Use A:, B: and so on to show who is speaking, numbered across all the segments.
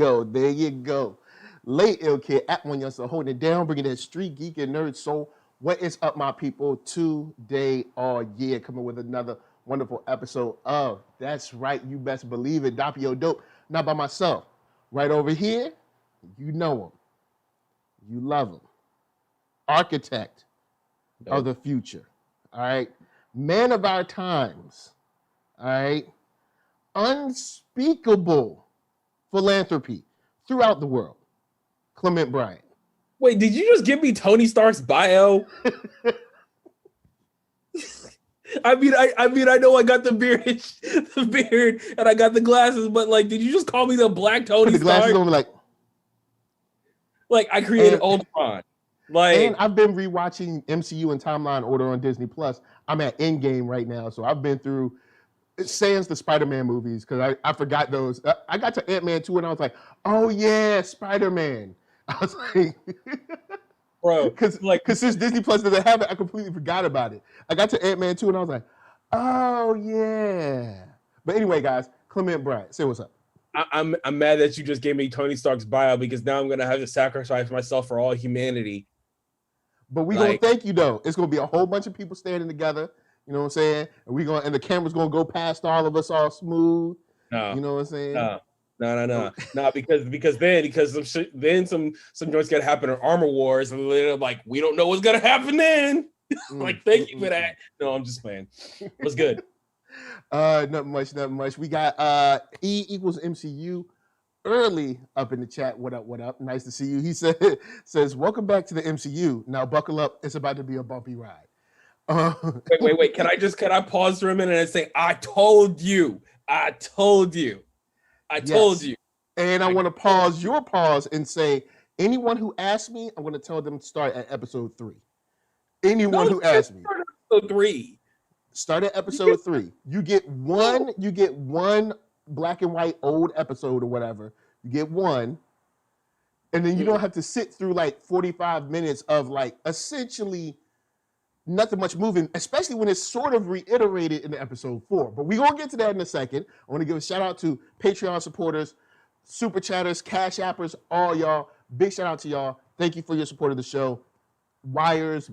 A: go. There you go. Late ill kid at OneYoungsta holding it down, bringing that street geek and nerd soul. What is up, my people? Today all year, coming with another wonderful episode of That's Right, You Best Believe It, Doppio Dope. Not by myself. Right over here, you know him. You love him. Architect of the future. All right. Man of our times. All right. Unspeakable philanthropy throughout the world. Clement Bryant.
B: Wait, did you just give me Tony Stark's bio? I mean, I know I got the beard, and I got the glasses, but like, did you just call me the Black Tony
A: Put the glasses
B: Stark?
A: on,
B: like I created Ultron. Like,
A: and I've been rewatching MCU and Timeline Order on Disney Plus. I'm at Endgame right now, so I've been through sans the Spider-Man movies because I forgot those. I got to Ant-Man 2 and I was like, oh yeah, Spider-Man. I was like,
B: bro,
A: because since Disney Plus doesn't have it, I completely forgot about it. I got to Ant-Man 2 and I was like, oh yeah. But anyway, guys, Clement Bryant, say what's up.
B: I'm mad that you just gave me Tony Stark's bio because now I'm gonna have to sacrifice myself for all humanity.
A: But we're gonna thank you though. It's gonna be a whole bunch of people standing together. You know what I'm saying? And the camera's gonna go past all of us all smooth. No, you know what I'm saying?
B: No, because then some joints gotta happen in Armor Wars, and they're like, we don't know what's gonna happen then. Like, thank you for that. No, I'm just playing. What's good?
A: Nothing much. We got E equals MCU early up in the chat. What up? Nice to see you. He says, welcome back to the MCU. Now buckle up. It's about to be a bumpy ride.
B: Wait. Can I pause for a minute and say, I told you.
A: And I want to pause your pause and say, anyone who asks me, I'm going to tell them to start at episode 3. Anyone who asks me.
B: Episode 3.
A: Start at episode 3. You get one black and white old episode or whatever. You get one. And then you don't have to sit through like 45 minutes of like essentially nothing much moving, especially when it's sort of reiterated in episode 4. But we're going to get to that in a second. I want to give a shout out to Patreon supporters, super chatters, cash appers, all y'all. Big shout out to y'all. Thank you for your support of the show. Wires,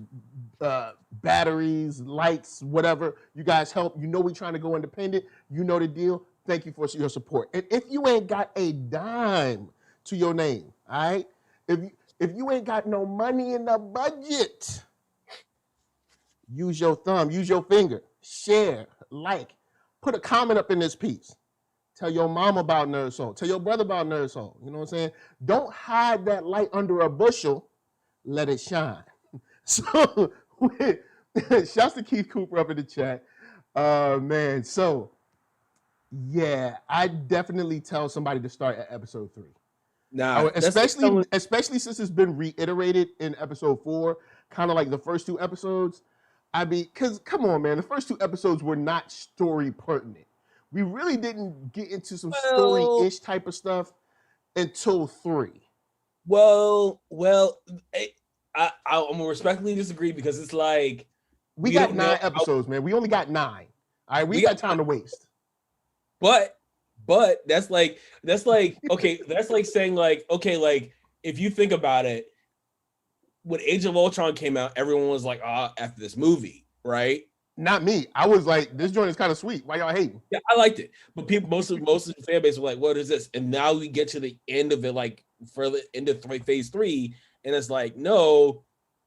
A: batteries, lights, whatever. You guys help. You know we're trying to go independent. You know the deal. Thank you for your support. And if you ain't got a dime to your name, all right? If you ain't got no money in the budget, use your thumb, use your finger, share, like, put a comment up in this piece. Tell your mom about NERDSoul. Tell your brother about NERDSoul. You know what I'm saying? Don't hide that light under a bushel. Let it shine. So, shouts to Keith Cooper up in the chat. Man, so, yeah, I definitely tell somebody to start at episode 3.
B: Nah,
A: especially since it's been reiterated in episode 4, kind of like the first 2 episodes. I mean, because, come on, man, the first 2 episodes were not story pertinent. We really didn't get into some story-ish type of stuff until 3.
B: Well, I'm gonna respectfully disagree because it's like
A: we got 9 episodes, man. We only got 9. All right, we got time to waste.
B: But that's like okay, that's like saying like, okay, like if you think about it, when Age of Ultron came out, everyone was like, after this movie, right?
A: Not me. I was like, this joint is kind of sweet. Why y'all hating?
B: Yeah, I liked it. But people, most of the fan base were like, what is this? And now we get to the end of it, like further into phase 3, and it's like, no,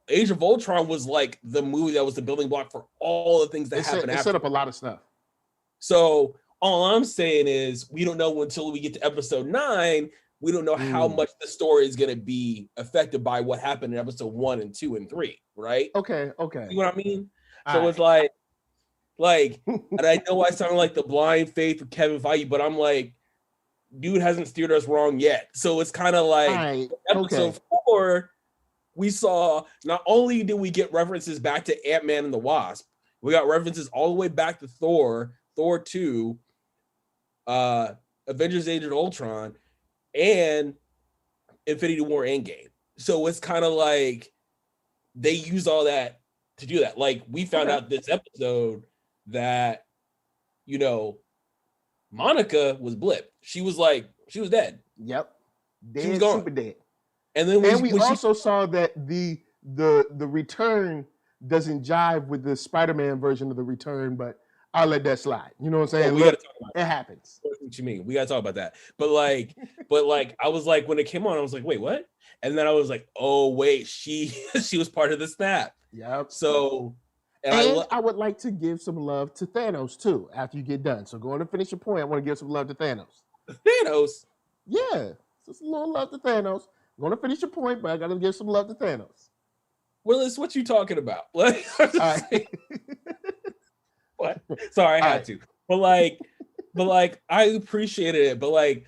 B: Age of Ultron was like the movie that was the building block for all the things that happened.
A: It set up a lot of stuff.
B: So all I'm saying is we don't know until we get to episode 9. We don't know how much the story is going to be affected by what happened in episode 1 and 2 and 3, right?
A: Okay.
B: You know what I mean? So it's like, and I know I sound like the blind faith of Kevin Feige, but I'm like, dude hasn't steered us wrong yet. So it's kind of like episode 4, we saw, not only did we get references back to Ant-Man and the Wasp, we got references all the way back to Thor 2, Avengers Age of Ultron, and Infinity War Endgame. So it's kind of like they use all that to do that. Like we found out this episode that, you know, Monica was blipped. She was dead.
A: Yep. Dead,
B: she was gone.
A: super dead.
B: And then
A: we also saw that the return doesn't jive with the Spider-Man version of the return, but I'll let that slide. You know what I'm saying?
B: We gotta talk about
A: it happens.
B: What you mean? We gotta talk about that. But like, I was like, when it came on, I was like, wait, what? And then I was like, oh wait, she was part of the snap.
A: Yep.
B: So,
A: and I would like to give some love to Thanos too after you get done. So go on and finish your point. I want to give some love to Thanos.
B: Thanos?
A: Yeah, just a little love to Thanos. I'm going to finish your point, but I got to give some love to Thanos.
B: Willis, what you talking about? Like, what? Sorry, I had to. But like, I appreciated it. But like,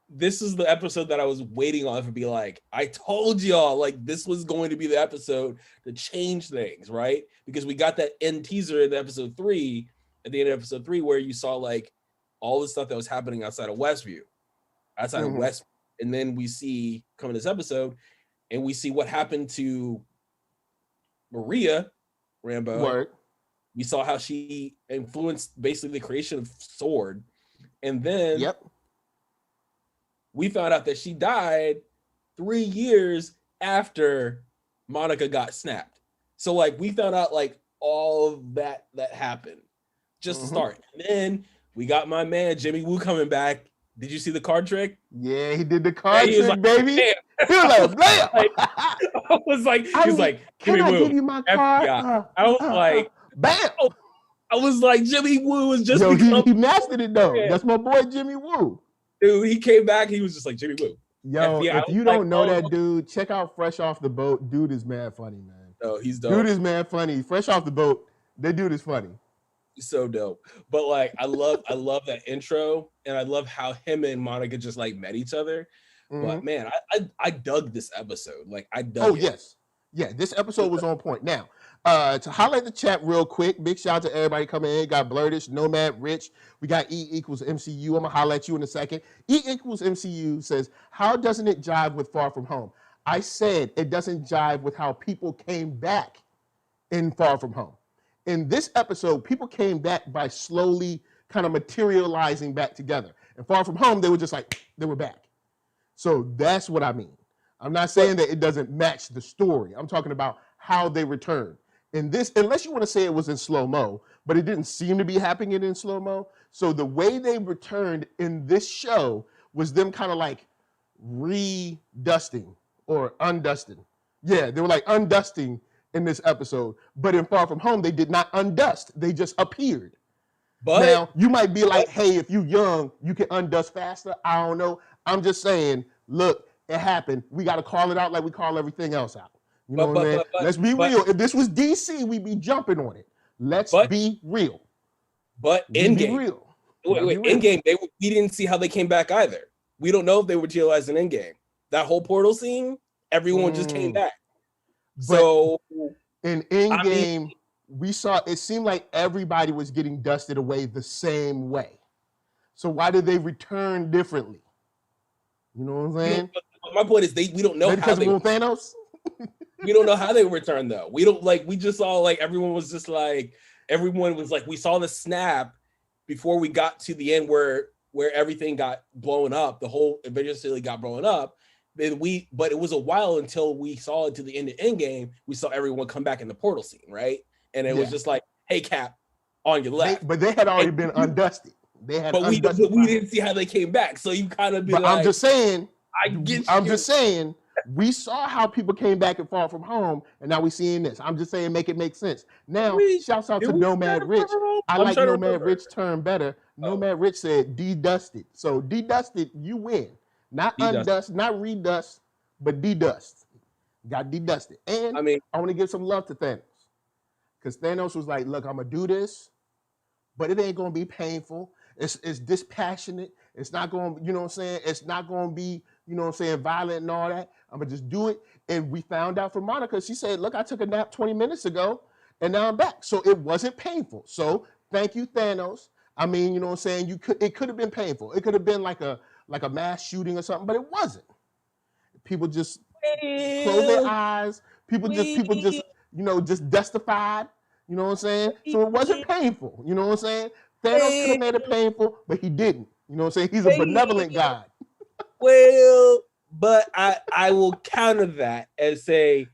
B: this is the episode that I was waiting on to be like, I told y'all, like, this was going to be the episode to change things, right? Because we got that end teaser in episode 3, at the end of episode 3, where you saw like all the stuff that was happening outside of Westview, of West. And then we see come in this episode, and we see what happened to Maria Rambeau.
A: Word.
B: We saw how she influenced basically the creation of Sword. And then we found out that she died 3 years after Monica got snapped. So like we found out like all of that happened just to start. And then we got my man Jimmy Woo coming back. Did you see the card trick?
A: Yeah, he did the card trick,
B: like,
A: baby. He was like, bam.
B: I was like, he's like,
A: can I give you my card?
B: I was like,
A: bam.
B: I was like, Jimmy Woo was just
A: he mastered it though. That's my boy Jimmy Woo.
B: Dude, he came back. He was just like Jimmy Woo.
A: Yo, if you don't know that dude, check out Fresh Off the Boat. Dude is mad funny, man.
B: Oh, he's dope.
A: Dude is mad funny. Fresh Off the Boat. That dude is funny.
B: He's so dope. But like, I love that intro, and I love how him and Monica just like met each other. But man, I dug this episode. Like I dug.
A: Oh yes, yeah. This episode was on point. Now, to highlight the chat real quick, big shout out to everybody coming in. Got Blurtish, Nomad, Rich. We got E equals MCU. I'm gonna highlight you in a second. E equals MCU says, how doesn't it jive with Far From Home? I said it doesn't jive with how people came back in Far From Home. In this episode, people came back by slowly kind of materializing back together. And Far From Home, they were just like, they were back. So that's what I mean. I'm not saying that it doesn't match the story. I'm talking about how they returned. In this, unless you want to say it was in slow-mo, but it didn't seem to be happening in slow-mo. So the way they returned in this show was them kind of like redusting or undusting. Yeah, they were like undusting in this episode. But in Far From Home, they did not undust. They just appeared. But now, you might be like, hey, if you young, you can undust faster. I don't know. I'm just saying, look, it happened. We got to call it out like we call everything else out. You know what I mean? Let's be real. If this was DC, we'd be jumping on it. Let's be real.
B: But Endgame. Wait, Endgame, we didn't see how they came back either. We don't know if they were utilized in Endgame. That whole portal scene, everyone just came back. So
A: in Endgame, we saw it seemed like everybody was getting dusted away the same way. So why did they return differently? You know what I'm saying?
B: My point is we don't know how they
A: Thanos.
B: We don't know how they returned though. We don't we just saw like everyone was like we saw the snap before we got to the end where everything got blown up. The whole eventually got blown up. But it was a while until we saw it to the end of Endgame. We saw everyone come back in the portal scene, right? And it was just like, hey, Cap, on your left.
A: But they had already been undusted.
B: We didn't see how they came back. So you kind of be
A: I'm just saying, we saw how people came back and Far From Home, and now we're seeing this. I'm just saying, make it make sense. Now, shouts out to Nomad Rich. I like Nomad Rich term better. Nomad Rich said de-dusted. So de-dusted, you win. Not undust, not redust, but de-dust. Got de-dusted. And I want to give some love to Thanos. Because Thanos was like, look, I'm going to do this, but it ain't going to be painful. It's dispassionate. It's not going to, you know what I'm saying? It's not going to be, you know what I'm saying, violent and all that. I'm going to just do it. And we found out from Monica, she said, look, I took a nap 20 minutes ago, and now I'm back. So it wasn't painful. So thank you, Thanos. I mean, you know what I'm saying? It could have been painful. It could have been like a mass shooting or something, but it wasn't. People just close their eyes. People just, you know, just dustified. You know what I'm saying? So it wasn't painful. You know what I'm saying? Thanos could have made it painful, but he didn't. You know what I'm saying? He's a benevolent God.
B: Well, But I will counter that and say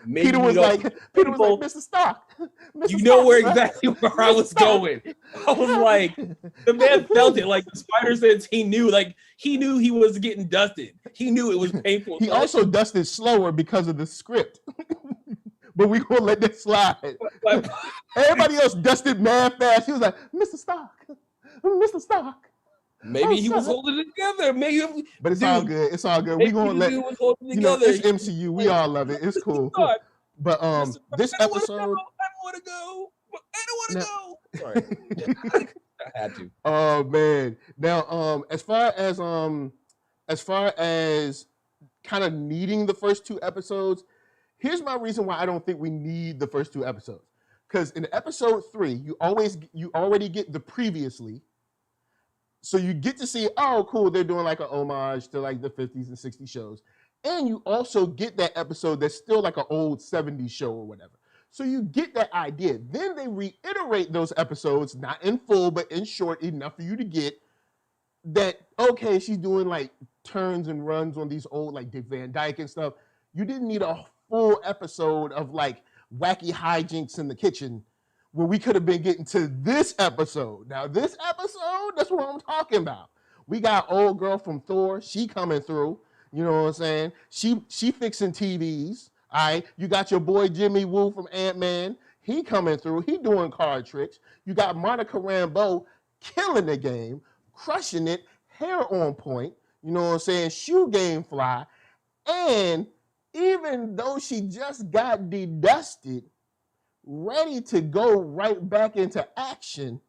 B: maybe
A: Peter was like, Mr. Stark. Mr.
B: You know
A: Stark,
B: where exactly where I was going. I was like, the man felt it. Like the Spider Sense, he knew he was getting dusted. He knew it was painful.
A: He also dusted slower because of the script. But we gonna let that slide. Everybody else dusted mad fast. He was like, Mr. Stark, Mr. Stark.
B: Maybe he was holding it together. Maybe,
A: but it's all good. It's all good. We gonna let
B: was holding it together.
A: It's MCU. We all love it. It's cool. But this episode,
B: I don't want to go. I don't want to go. Sorry, I had to.
A: Oh man. Now, as far as kind of needing the first 2 episodes, here's my reason why I don't think we need the first 2 episodes. Because in episode 3, you already get the previously. So you get to see, oh, cool, they're doing like an homage to like the 50s and 60s shows. And you also get that episode that's still like an old 70s show or whatever. So you get that idea. Then they reiterate those episodes, not in full, but in short, enough for you to get that, okay, she's doing like turns and runs on these old like Dick Van Dyke and stuff. You didn't need a full episode of like wacky hijinks in the kitchen where we could have been getting to this episode. Now, this episode, that's what I'm talking about. We got old girl from Thor. She coming through. You know what I'm saying? She fixing TVs. All right. You got your boy Jimmy Woo from Ant-Man. He coming through. He doing card tricks. You got Monica Rambeau killing the game, crushing it, hair on point. You know what I'm saying? Shoe game fly. And even though she just got de-dusted, ready to go right back into action,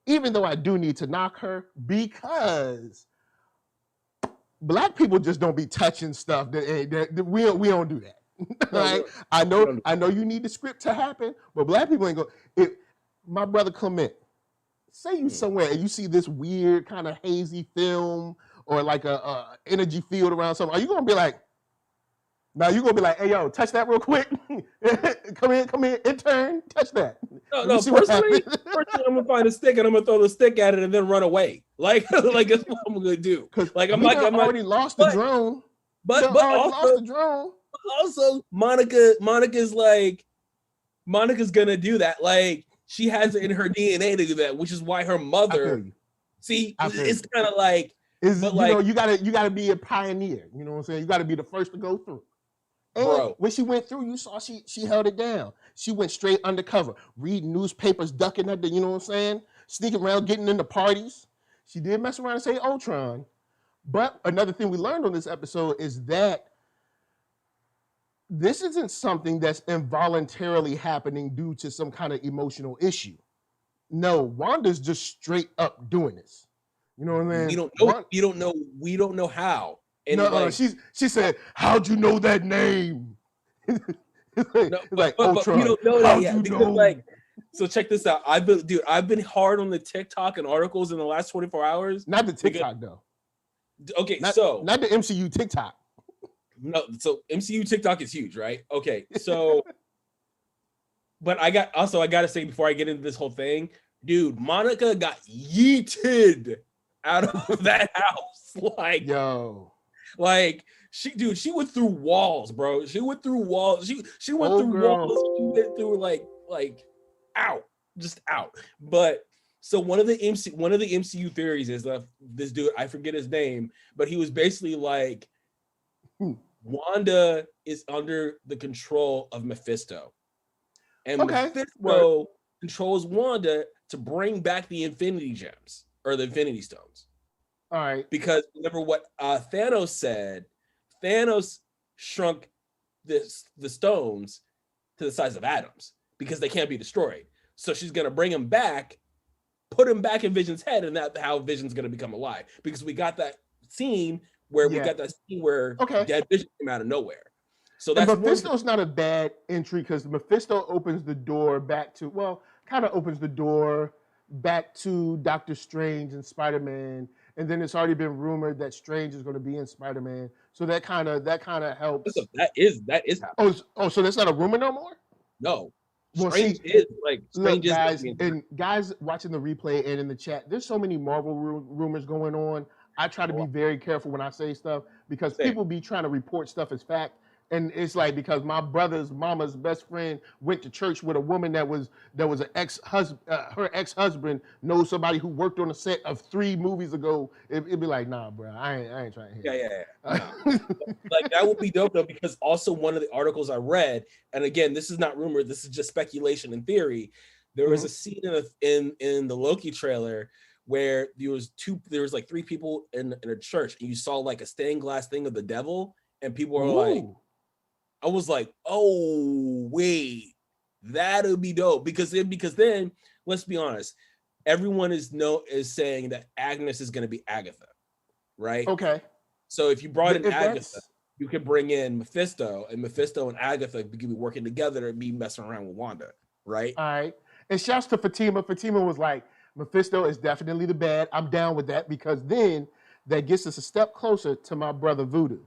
A: even though I do need to knock her, because Black people just don't be touching stuff. That we don't do that. Right? I know you need the script to happen, but Black people ain't go. My brother Clement, say you somewhere and you see this weird kind of hazy film or like a energy field around something, are you gonna be like, now you're gonna be like, hey yo, touch that real quick. come in, intern, touch that.
B: No, personally, I'm gonna find a stick and I'm gonna throw the stick at it and then run away. Like that's what I'm gonna do.
A: Like I'm already lost the drone.
B: But also Monica's gonna do that. Like she has it in her DNA to do that, which is why her mother. See, it's kind of like. You gotta be a pioneer. You know what I'm saying? You gotta be the first to go through. And when she went through, you saw she held it down. She went straight undercover, reading newspapers, ducking under, you know what I'm saying? Sneaking around, getting into parties. She did mess around and say Ultron. But another thing we learned on this episode is that this isn't something that's involuntarily happening due to some kind of emotional issue. No, Wanda's just straight up doing this. You know what I mean? We don't know how.
A: No, she said, "How'd you know that name?"
B: But you don't know that yet because so check this out. I've been hard on the TikTok and articles in the last 24 hours.
A: Not the TikTok though.
B: Okay,
A: not the MCU TikTok.
B: No, so MCU TikTok is huge, right? Okay, so but I gotta say before I get into this whole thing, dude, Monica got yeeted out of that house. She went through walls, bro. She went through walls. She went through walls. She went through like out. But so one of the MCU theories is that this dude, I forget his name, but he was basically like Wanda is under the control of Mephisto. And Mephisto controls Wanda to bring back the Infinity Gems or the Infinity Stones.
A: All right.
B: Because remember what Thanos said, Thanos shrunk the stones to the size of atoms because they can't be destroyed. So she's going to bring him back, put him back in Vision's head, and that's how Vision's going to become alive. Because we got that scene where Dead Vision came out of nowhere. So that's
A: Mephisto's not a bad entry because Mephisto opens the door back to, Doctor Strange and Spider-Man. And then it's already been rumored that Strange is going to be in Spider-Man. So that kind of helps.
B: That is happening.
A: Oh, so that's not a rumor no more?
B: No.
A: Strange guys watching the replay and in the chat, there's so many Marvel rumors going on. I try to be very careful when I say stuff because
B: Same.
A: people be trying to report stuff as fact. And it's like because my brother's mama's best friend went to church with a woman that was an ex-husband, her ex-husband knows somebody who worked on a set of 3 movies ago. It'd be like, nah, bro, I ain't trying to hear.
B: Yeah. Like that would be dope though, because also one of the articles I read, and again, this is not rumor, this is just speculation and theory. There was a scene in the Loki trailer where there was like 3 people in a church, and you saw like a stained glass thing of the devil, and people were like, I was like, oh wait, that'll be dope because then let's be honest, everyone is saying that Agnes is going to be Agatha, right?
A: Okay.
B: So if you brought in Agatha, you could bring in Mephisto, and Mephisto and Agatha could be working together and be messing around with Wanda, right?
A: All right. And shouts to Fatima. Fatima was like, Mephisto is definitely the bad. I'm down with that because then that gets us a step closer to my brother Voodoo.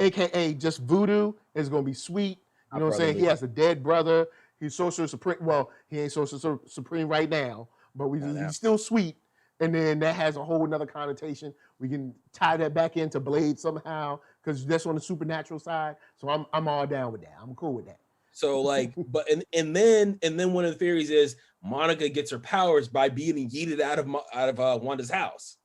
A: AKA just Voodoo is going to be sweet. You know what I'm saying? He has a dead brother. He's Sorcerer Supreme. Well, he ain't Sorcerer Supreme right now, but he's still sweet. And then that has a whole nother connotation. We can tie that back into Blade somehow because that's on the supernatural side. So I'm all down with that. I'm cool with that.
B: So like, but and then one of the theories is Monica gets her powers by being yeeted out of Wanda's house.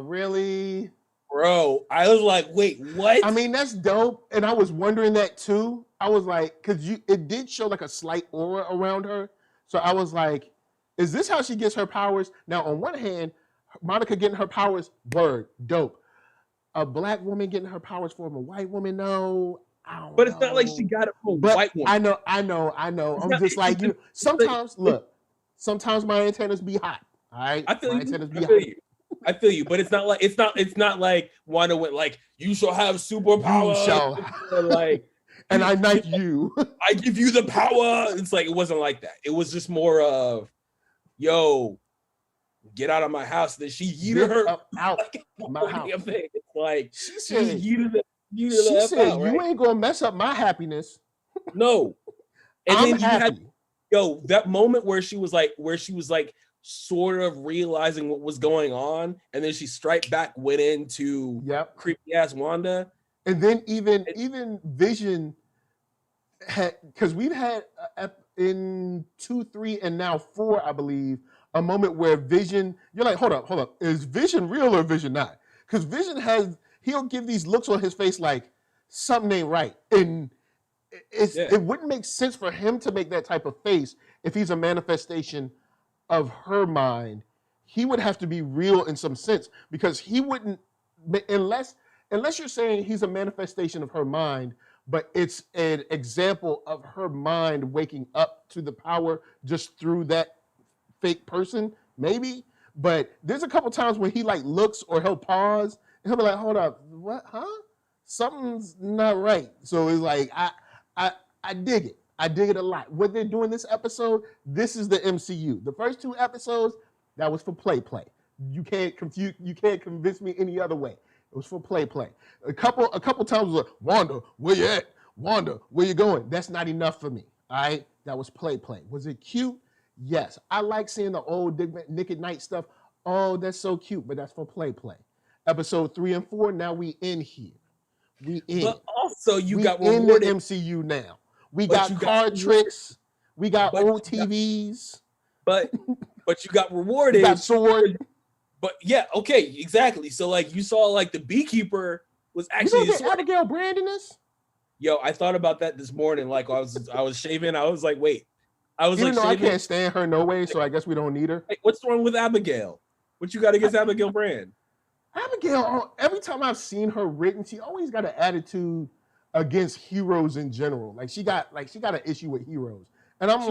A: Really?
B: Bro, I was like, wait, what?
A: I mean, that's dope. And I was wondering that too. I was like, because it did show like a slight aura around her. So I was like, is this how she gets her powers? Now, on one hand, Monica getting her powers, word, dope. A black woman getting her powers from a white woman, no. I don't know.
B: It's not like she got it from a white woman.
A: I know. I'm just like, sometimes, look, sometimes my antennas be hot. All right?
B: I feel you, but it's not like Wanda went like, you shall have superpower. Like,
A: and I knight you.
B: I give you the power. It's like, it wasn't like that. It was just more of, yo, get out of my house. Then she yeeted her
A: out
B: like,
A: my house.
B: It's like,
A: she said,
B: you
A: ain't gonna mess up my happiness.
B: No. And
A: I'm
B: then you
A: happy.
B: had, that moment where she was like sort of realizing what was going on, and then she straight back went into creepy ass Wanda.
A: And then even Vision had, because we've had in 2, 3, and now 4, I believe, a moment where Vision, you're like, hold up, is Vision real or Vision not? Because Vision he'll give these looks on his face like something ain't right, and it wouldn't make sense for him to make that type of face if he's a manifestation of her mind. He would have to be real in some sense because he wouldn't, unless you're saying he's a manifestation of her mind, but it's an example of her mind waking up to the power just through that fake person, maybe. But there's a couple times when he like looks or he'll pause and he'll be like, hold up, what, huh? Something's not right. So it's like, I dig it. I dig it a lot. What they're doing this episode, this is the MCU. The first 2 episodes, that was for play. You can't convince me any other way. It was for play. A couple times was like, Wanda, where you at? Wanda, where you going? That's not enough for me. All right? That was play. Was it cute? Yes. I like seeing the old Nick at Night stuff. Oh, that's so cute, but that's for play. Episode 3 and 4, now we in here.
B: But also you got
A: in the MCU now. We got card tricks. We got old TVs.
B: But you got rewarded.
A: You got sword.
B: But yeah, okay, exactly. So like you saw like the beekeeper was actually.
A: You don't get Abigail Brand in this?
B: Yo, I thought about that this morning. Like I was shaving. I was like, wait.
A: Even though I can't stand her no way, so I guess we don't need her.
B: Hey, what's wrong with Abigail? What you got against Abigail Brand?
A: Abigail, every time I've seen her written, she always got an attitude against heroes in general. Like she got an issue with heroes. And I'm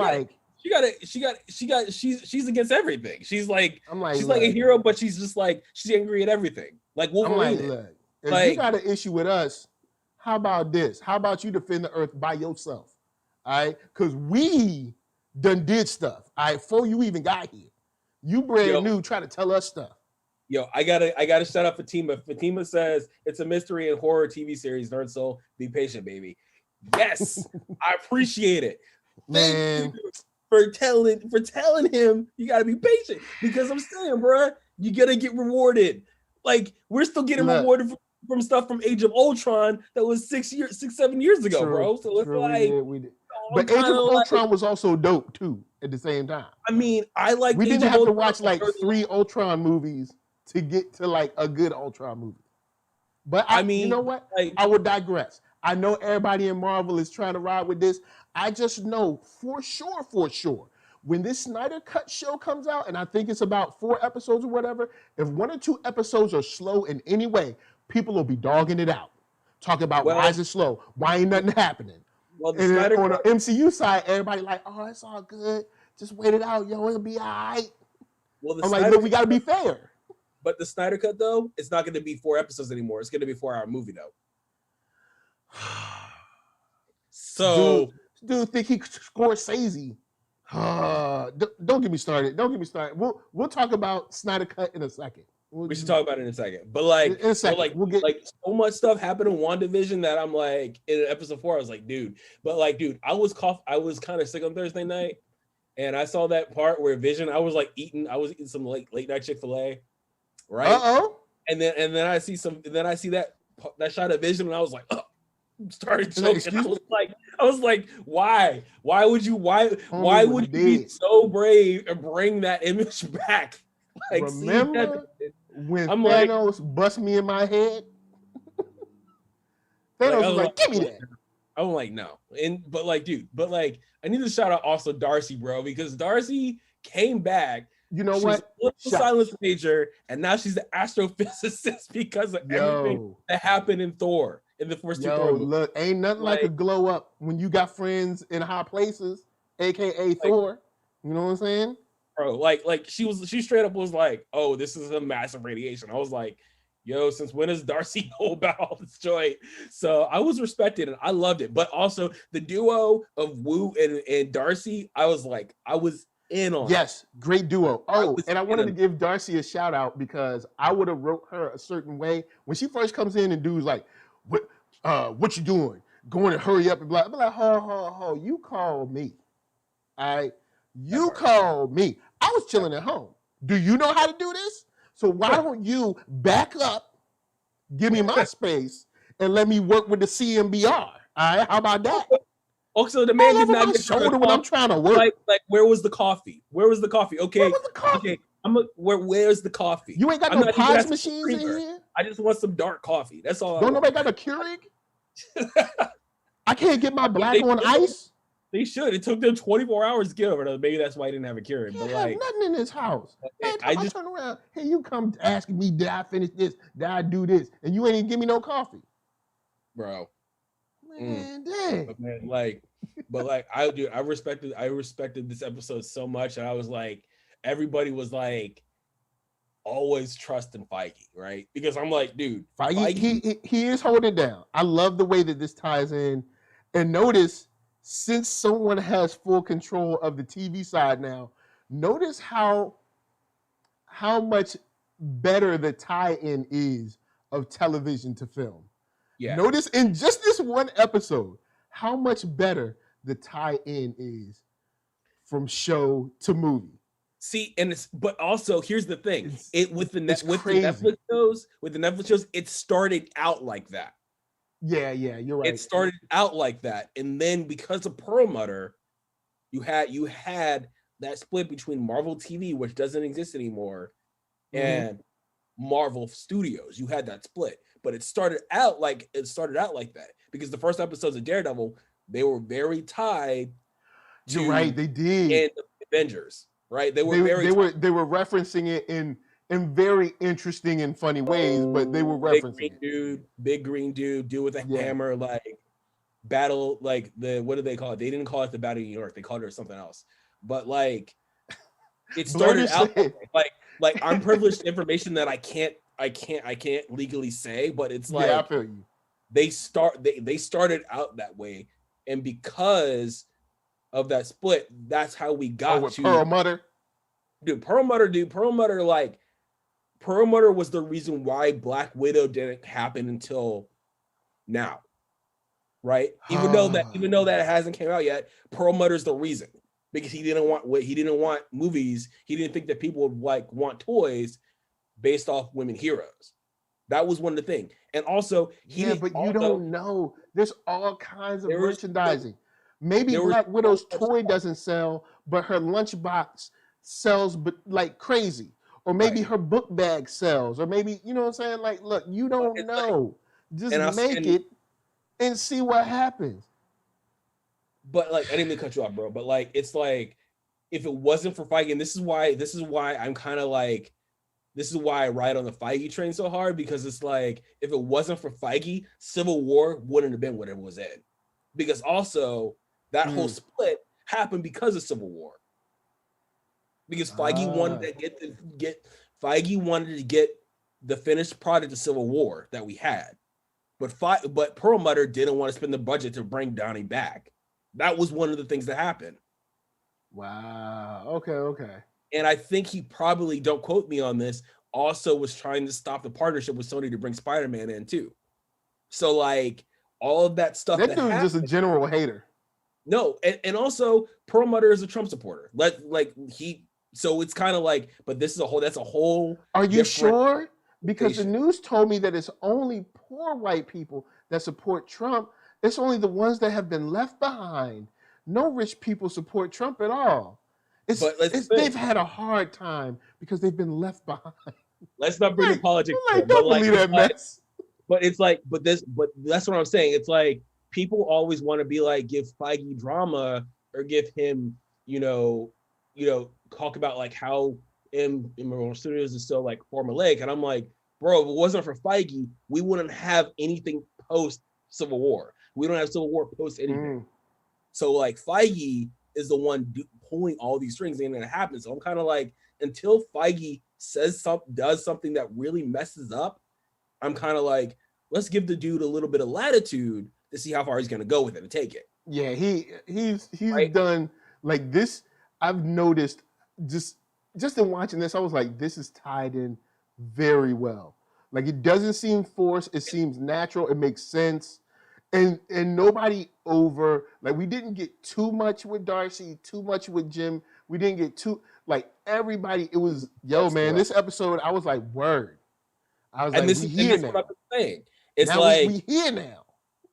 A: she's against everything. She's like a hero, but she's just like she's angry at everything. Like Wolverine. If you got an issue with us, how about this? How about you defend the earth by yourself? All right? Because we done did stuff. All right, before you even got here. You brand new trying to tell us stuff.
B: Yo, I gotta shout out Fatima. Fatima says it's a mystery and horror TV series, NERDSoul. Be patient, baby. Yes, I appreciate it.
A: Man.
B: Thank you for telling him you gotta be patient because I'm saying, bro, you gotta get rewarded. Like we're still getting rewarded from stuff from Age of Ultron that was 7 years ago, bro. So it's like
A: we did. But Age of Ultron was also dope too at the same time.
B: I mean,
A: we didn't have to watch like 3 Ultron movies to get to like a good Ultron movie. But I mean, you know what? Like, I would digress. I know everybody in Marvel is trying to ride with this. I just know for sure, when this Snyder Cut show comes out, and I think it's about 4 episodes or whatever, if 1 or 2 episodes are slow in any way, people will be dogging it out. Talking about why is it slow? Why ain't nothing happening? Well, and then on the MCU side, everybody like, oh, it's all good. Just wait it out, yo. It'll be all right. Well, I'm like, look, we got to be fair.
B: But the Snyder Cut, though, it's not going to be 4 episodes anymore. It's going to be a 4-hour movie, though. So,
A: dude, think he Scorsese? Don't get me started. We'll talk about Snyder Cut in a second.
B: We should talk about it in a second. But like, in a second, we'll get like so much stuff happened in WandaVision that I'm like, in episode 4, I was like, dude. But like, dude, I was kind of sick on Thursday night, and I saw that part where Vision. I was eating some late night Chick-fil-A, right? And then I see that shot of Vision, and I was like, oh, started choking. I was like, why? Why would you be so brave and bring that image back? Like,
A: remember when Thanos bust me in my head? Thanos was like, give me that.
B: I'm like, no. But I need to shout out also Darcy, bro, because Darcy came back.
A: You know what?
B: Silence Major, and now she's the astrophysicist because of everything that happened in Thor in the first 2 Thor movies.
A: Look, ain't nothing like a glow up when you got friends in high places, aka Thor. You know what I'm saying?
B: Bro, she straight up was like, oh, this is a massive radiation. I was like, yo, since when does Darcy know about all this joy? So I was respected and I loved it. But also the duo of Wu and Darcy, I was in on.
A: Yes, great duo. Oh, and I wanted to give Darcy a shout out because I would have wrote her a certain way. When she first comes in and dude's like, what you doing? Going to hurry up and blah. I'm like, ho, you called me. All right. You called me. I was chilling at home. Do you know how to do this? So why don't you back up, give me my space, and let me work with the CMBR? All right, how about that?
B: Also, the man did not get
A: shoulder when I'm trying to work.
B: Like, where was the coffee? Okay. Where was the coffee? Okay. Where's the coffee?
A: You ain't got no pause machines in here?
B: I just want some dark coffee. That's all.
A: Don't nobody got a Keurig? I can't get my black on ice.
B: They should. It took them 24 hours to get over there. Maybe that's why he didn't have a Keurig. But like,
A: nothing in this house. I turn around. Hey, you come asking me, did I finish this? Did I do this? And you ain't even give me no coffee,
B: bro.
A: Man, dang.
B: But I respected this episode so much, and I was like, everybody was like, always trust in Feige, right? Because I'm like, dude,
A: Feige he is holding it down. I love the way that this ties in, and notice. Since someone has full control of the TV side now, notice how much better the tie-in is of television to film. Yeah. Notice in just this one episode, how much better the tie-in is from show to movie.
B: See, but also here's the thing: with the Netflix shows, it started out like that.
A: Yeah, you're right.
B: It started out like that, and then because of Perlmutter, you had that split between Marvel TV, which doesn't exist anymore, and Marvel Studios. You had that split, but it started out like that because the first episodes of Daredevil, they were very tied.
A: You're right, they did.
B: And the Avengers, right? They were
A: referencing it in very interesting and funny ways, but they were referencing
B: big green dude with a hammer, like battle, like what do they call it? They didn't call it the Battle of New York. They called it something else. But like, it started out like unprivileged information that I can't legally say, but it's like,
A: I feel you.
B: They started out that way, and because of that split, that's how we got to
A: Perlmutter.
B: Perlmutter was the reason why Black Widow didn't happen until now, right? Even though that hasn't came out yet, Perlmutter's the reason because he didn't want movies. He didn't think that people would want toys, based off women heroes. That was one of the things. And also,
A: you don't know. There's all kinds of merchandising. Maybe Black Widow's toy doesn't sell, but her lunchbox sells but like crazy. Or maybe her book bag sells. Or maybe, you know what I'm saying? Like, look, you don't know. Just make it and see what happens.
B: But like, I didn't mean to cut you off, bro. But like, it's like, if it wasn't for Feige, and this is why I'm kind of like, this is why I ride on the Feige train so hard, because it's like, if it wasn't for Feige, Civil War wouldn't have been what it was in. Because also, that whole split happened because of Civil War. Because Feige wanted to get the finished product of Civil War that we had. But Perlmutter didn't want to spend the budget to bring Donnie back. That was one of the things that happened.
A: Wow. Okay.
B: And I think he probably, don't quote me on this, also was trying to stop the partnership with Sony to bring Spider-Man in too. So like all of that stuff.
A: That dude is just a general hater.
B: No, and also Perlmutter is a Trump supporter. So it's kind of like, but that's a whole.
A: Are you sure? Because the news told me that it's only poor white people that support Trump. It's only the ones that have been left behind. No rich people support Trump at all. They've had a hard time because they've been left behind.
B: Let's not bring the politics.
A: Don't believe that mess.
B: But it's like, but that's what I'm saying. It's like people always want to be like, give Feige drama or give him, talk about like how Marvel Studios is so like formulaic. And I'm like, bro, if it wasn't for Feige, we wouldn't have anything post Civil War. We don't have Civil War post anything. So like Feige is the one pulling all these strings, and it happens. So I'm kind of like, until Feige does something that really messes up, I'm kind of like, let's give the dude a little bit of latitude to see how far he's gonna go with it and take it.
A: Yeah, he's done like this. I've noticed just in watching this, I was like, this is tied in very well. Like it doesn't seem forced. It seems natural. It makes sense. And nobody we didn't get too much with Darcy, too much with Jim. We didn't get too, like everybody, it was, this episode, I was like, word. I was we here now.
B: What I'm saying. It's
A: now
B: like,
A: we here now.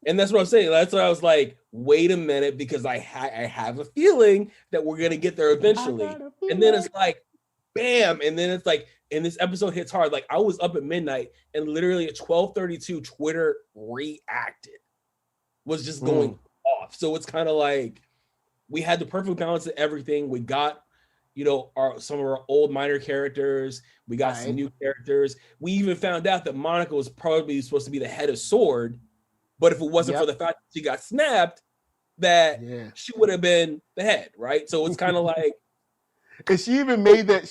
B: And that's what I'm saying. That's why I was like, wait a minute, because I have a feeling that we're going to get there eventually. And then it's like, bam. And then it's like, and this episode hits hard. Like I was up at midnight and literally at 12:32, Twitter reacted. Was just going off. So it's kind of like we had the perfect balance of everything. We got, some of our old minor characters. We got some new characters. We even found out that Monica was probably supposed to be the head of S.W.O.R.D. But if it wasn't for the fact that she got snapped, that she would have been the head, right? So it's kind of like,
A: and she even made that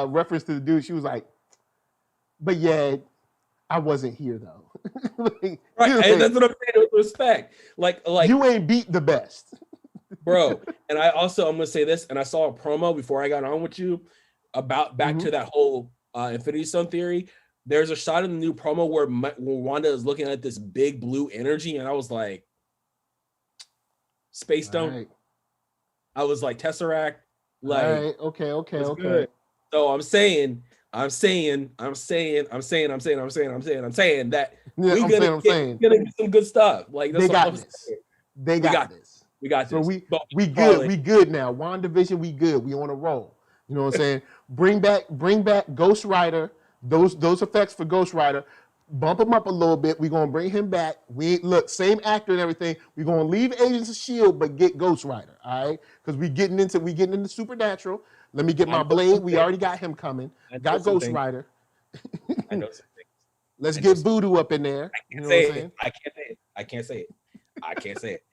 A: reference to the dude. She was like, but yeah, I wasn't here though.
B: Right, and that's what I'm saying with respect. Like
A: you ain't beat the best,
B: bro. And I'm gonna say this. And I saw a promo before I got on with you about back to that whole Infinity Stone theory. There's a shot in the new promo where Wanda is looking at this big blue energy, and I was like, Space Stone. Right. I was like Tesseract. Like,
A: okay.
B: Good. So I'm saying that we're gonna get some good stuff. Like
A: that's they got this.
B: We got this.
A: So we good. We good now. WandaVision, we good. We on a roll. You know what I'm saying? Bring back Ghost Rider. Those effects for Ghost Rider. Bump him up a little bit. We're gonna bring him back. Same actor and everything. We're gonna leave Agents of S.H.I.E.L.D. but get Ghost Rider. All right, because we getting into Supernatural. Let me get my Blade. We already got him coming. Got Ghost Rider.
B: I know some things.
A: Let's get Voodoo up in there.
B: I can't say it.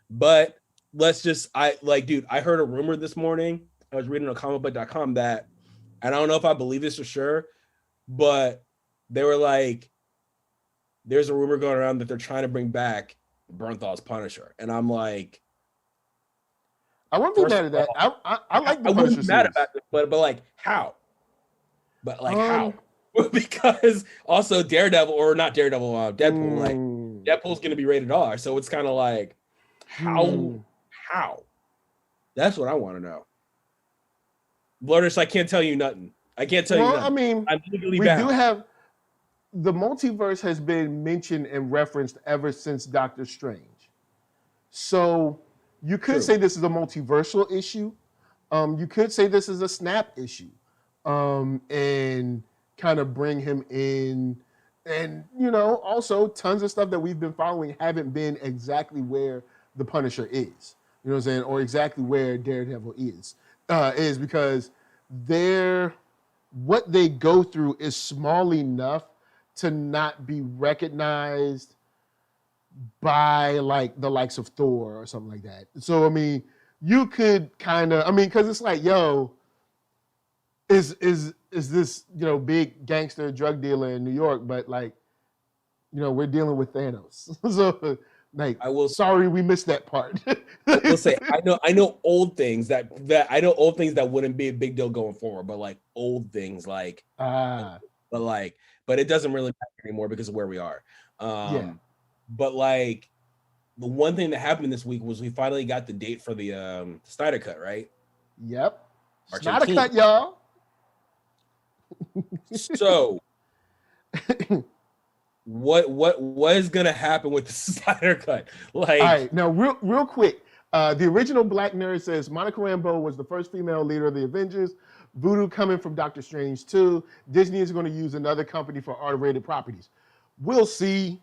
B: But let's just, dude, I heard a rumor this morning. I was reading on comicbook.com that, and I don't know if I believe this for sure, but they were like, there's a rumor going around that they're trying to bring back Bernthal's Punisher. And I'm like,
A: I wouldn't be mad at that. I like the Punisher series. Mad about
B: it, but like how? But like how? Because also Deadpool, like Deadpool's gonna be rated R, so it's kind of like how? That's what I want to know. Blurtish, I can't tell you nothing. I can't tell you nothing.
A: I mean,
B: I'm legally
A: we
B: bound.
A: do have the multiverse has been mentioned and referenced ever since Doctor Strange. So you could say this is a multiversal issue. You could say this is a snap issue, and kind of bring him in. And, also tons of stuff that we've been following haven't been exactly where the Punisher is. You know what I'm saying? Or exactly where Daredevil is because what they go through is small enough to not be recognized by like the likes of Thor or something like that. So, I mean, you could kind of, because it's like, yo, is this, big gangster drug dealer in New York, but like, we're dealing with Thanos. So like, sorry we missed that part.
B: I will say, I know old things that I know old things that wouldn't be a big deal going forward, but like old things like but it doesn't really matter anymore because of where we are. But like the one thing that happened this week was we finally got the date for the Snydercut, right?
A: Yep. Snydercut, y'all.
B: So what is gonna happen with the Snydercut? Like,
A: all right, now real quick. The original Black Nerd says Monica Rambeau was the first female leader of the Avengers. Voodoo coming from Doctor Strange 2. Disney is going to use another company for R-rated properties. We'll see.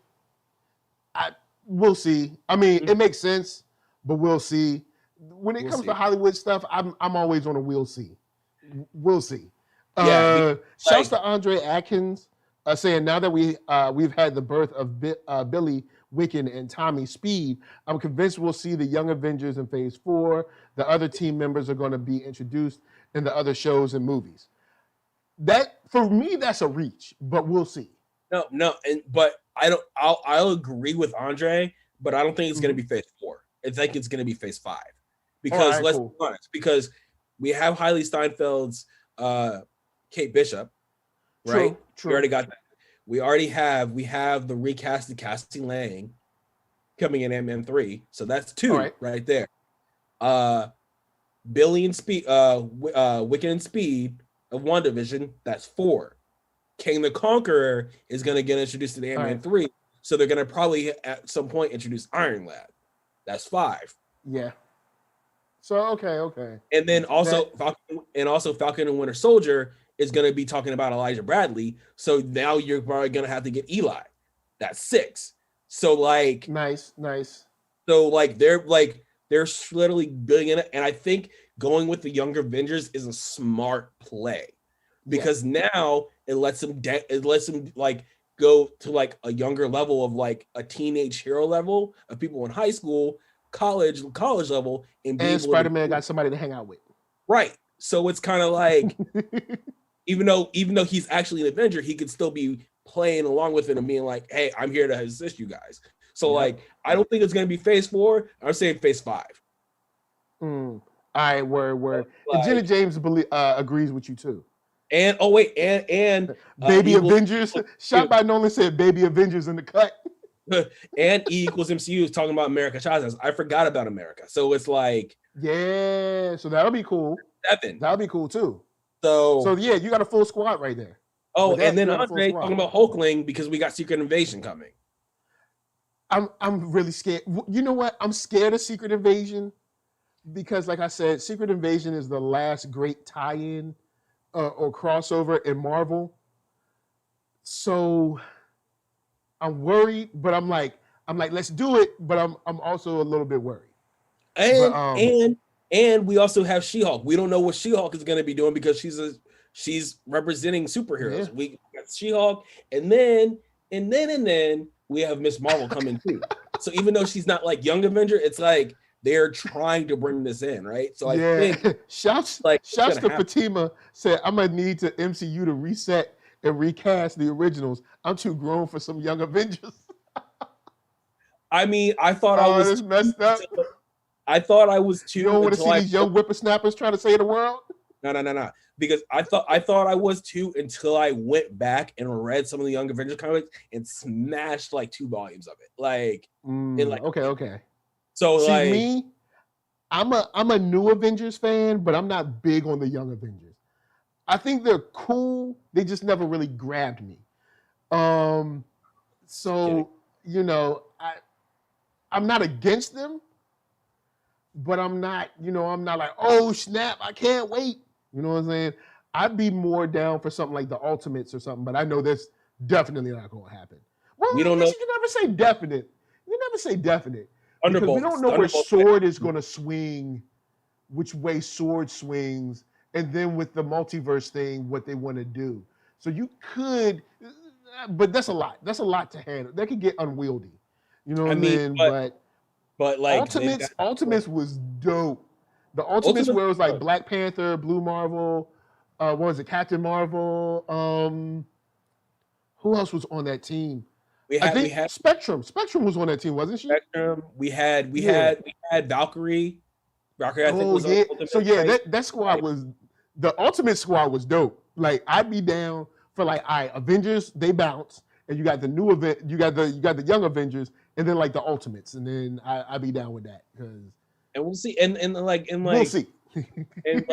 A: We'll see. I mean, it makes sense, but we'll see. When it comes to Hollywood stuff, I'm always on a we'll see. We'll see. Shouts to Andre Atkins saying, now that we've had the birth of Billy, Wiccan, and Tommy Speed, I'm convinced we'll see the Young Avengers in Phase 4. The other team members are going to be introduced in the other shows and movies. That, for me, that's a reach, but we'll see.
B: But I'll agree with Andre, but I don't think it's going to be Phase 4. I think it's going to be Phase 5. Because let's be honest, because we have Hailey Steinfeld's Kate Bishop, right? True. We already got that. We have the recasted Cassie Lang coming in Ant-Man 3, so that's 2 right there. Billy and Speed, Wiccan and Speed of WandaVision, that's 4. King the Conqueror is going to get introduced to the Ant-Man 3, so they're going to probably at some point introduce Iron Lad. That's 5.
A: Yeah. So okay.
B: And then also Falcon and Winter Soldier is going to be talking about Elijah Bradley. So now you're probably going to have to get Eli. That's 6. So like
A: nice.
B: So like they're literally building in it, and I think going with the Younger Avengers is a smart play because now it lets them like go to like a younger level of like a teenage hero level of people in high school, college level, and
A: Spider-Man got somebody to hang out with.
B: Right. So it's kind of like even though he's actually an Avenger, he could still be playing along with it and being like, hey, I'm here to assist you guys. So like, I don't think it's going to be Phase 4. I'm saying Phase 5.
A: All right, word. And Jenna James agrees with you too.
B: And
A: Baby Avengers. Shot by Nolan said Baby Avengers in the cut.
B: And E equals MCU is talking about America Chavez. I forgot about America. So it's like,
A: yeah, so that'll be cool.
B: 7.
A: That'll be cool too.
B: So
A: yeah, you got a full squad right there.
B: Oh, and then Andre talking about Hulkling because we got Secret Invasion coming.
A: I'm really scared. You know what? I'm scared of Secret Invasion because, like I said, Secret Invasion is the last great tie-in or crossover in Marvel. So I'm worried, but I'm like, let's do it. But I'm also a little bit worried.
B: And we also have She-Hulk. We don't know what She-Hulk is going to be doing because she's representing superheroes. Yeah. We got She-Hulk, and then we have Miss Marvel coming too. So even though she's not like Young Avenger, it's like they're trying to bring this in, right? So I think
A: shouts to Fatima said, I'm gonna need to MCU to reset and recast the originals. I'm too grown for some Young Avengers.
B: I mean, I thought I was
A: messed up.
B: I thought I was too.
A: You don't want to see these young whippersnappers trying to save the world?
B: No. Because I thought I was too until I went back and read some of the Young Avengers comics and smashed like 2 volumes of it. Like,
A: okay.
B: So
A: see, me, I'm a new Avengers fan, but I'm not big on the Young Avengers. I think they're cool. They just never really grabbed me. So you know, I'm not against them, but I'm not like, oh snap, I can't wait. You know what I'm saying? I'd be more down for something like the Ultimates or something, but I know that's definitely not going to happen. Well,
B: we don't know.
A: You can never say definite. You never say definite because we don't know where
B: Thunderbolts.
A: Sword is going to swing, which way Sword swings, and then with the multiverse thing, what they want to do. So you could, but that's a lot. That's a lot to handle. That could get unwieldy. You know what I mean?
B: But like
A: Ultimates was dope. The Ultimates where it was like Black Panther, Blue Marvel, what was it, Captain Marvel? Who else was on that team? I think Spectrum. Spectrum was on that team, wasn't she?
B: Spectrum. We had Valkyrie. Valkyrie, I think was on Ultimate.
A: So yeah, that squad was the Ultimate squad was dope. Like I'd be down for like, all right, Avengers, they bounce, and you got the new event, you got the young Avengers, and then like the Ultimates, and then I'd be down with that because.
B: And we'll see, and
A: we'll see.
B: And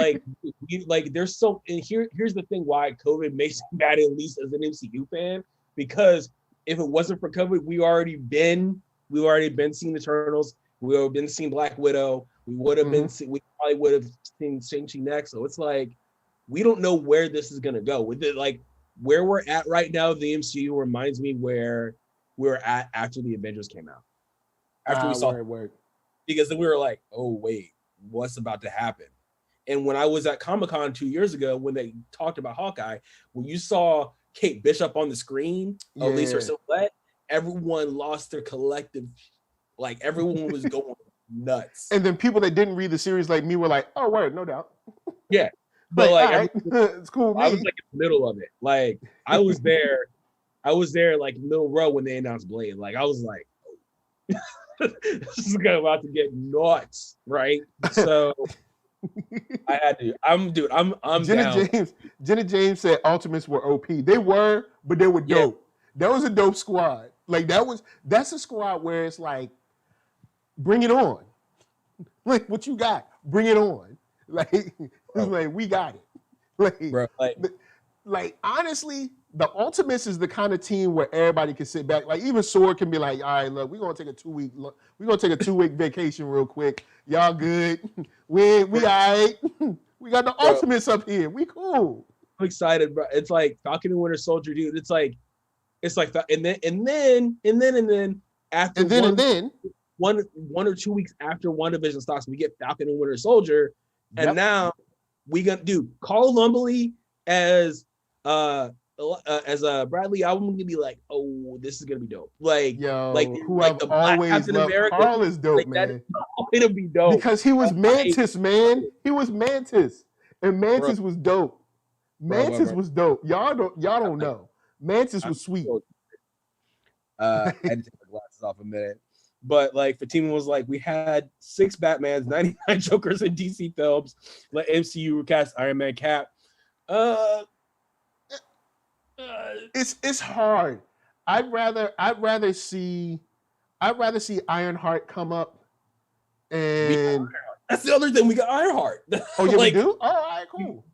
B: there's so, and here's the thing why COVID makes me mad, at least as an MCU fan, because if it wasn't for COVID, we already been seeing the Eternals, we would have been seeing Black Widow, we probably would have seen Shang-Chi next. So it's like we don't know where this is gonna go. With it, like where we're at right now, the MCU reminds me where we were at after the Avengers came out. After we saw
A: word.
B: Because then we were like, oh wait, what's about to happen? And when I was at Comic-Con 2 years ago, when they talked about Hawkeye, when you saw Kate Bishop on the screen, at least her silhouette, everyone lost their collective, like everyone was going nuts.
A: And then people that didn't read the series like me were like, oh word, no doubt.
B: Yeah. But like
A: it's cool.
B: I was like in the middle of it. Like I was there like middle row when they announced Blade. Like I was like, oh. This is about to get nuts, right? So I had to. I'm down.
A: Jenna James said Ultimates were OP. They were, but they were dope. Yeah. That was a dope squad. Like that's a squad where it's like, bring it on. Like what you got, bring it on. Like it's like we got it. Like honestly, the Ultimates is the kind of team where everybody can sit back. Like even Sword can be like, all right, look, we're gonna take a 2-week vacation real quick. Y'all good? We all right. We got the Ultimates up here. We cool.
B: I'm excited, bro. It's like Falcon and Winter Soldier, dude. It's like and then after one or 2 weeks after WandaVision starts, we get Falcon and Winter Soldier, and now we gonna do Carl Lumbly as Bradley, I'm gonna be like, oh, this is gonna be dope. Like,
A: who I've always loved. Carl is dope, like, man.
B: It'll be dope
A: because he was Mantis, man. He was Mantis, and Mantis was dope. Mantis was dope. Y'all don't know. Mantis was sweet.
B: I had to take my glasses off a minute. But like Fatima was like, we had 6 Batmans, 99 Jokers in DC films. Let MCU recast Iron Man, Cap.
A: It's hard. I'd rather see Ironheart come up, and
B: that's the other thing. We got Ironheart.
A: Oh yeah, we do. Oh, all right, cool.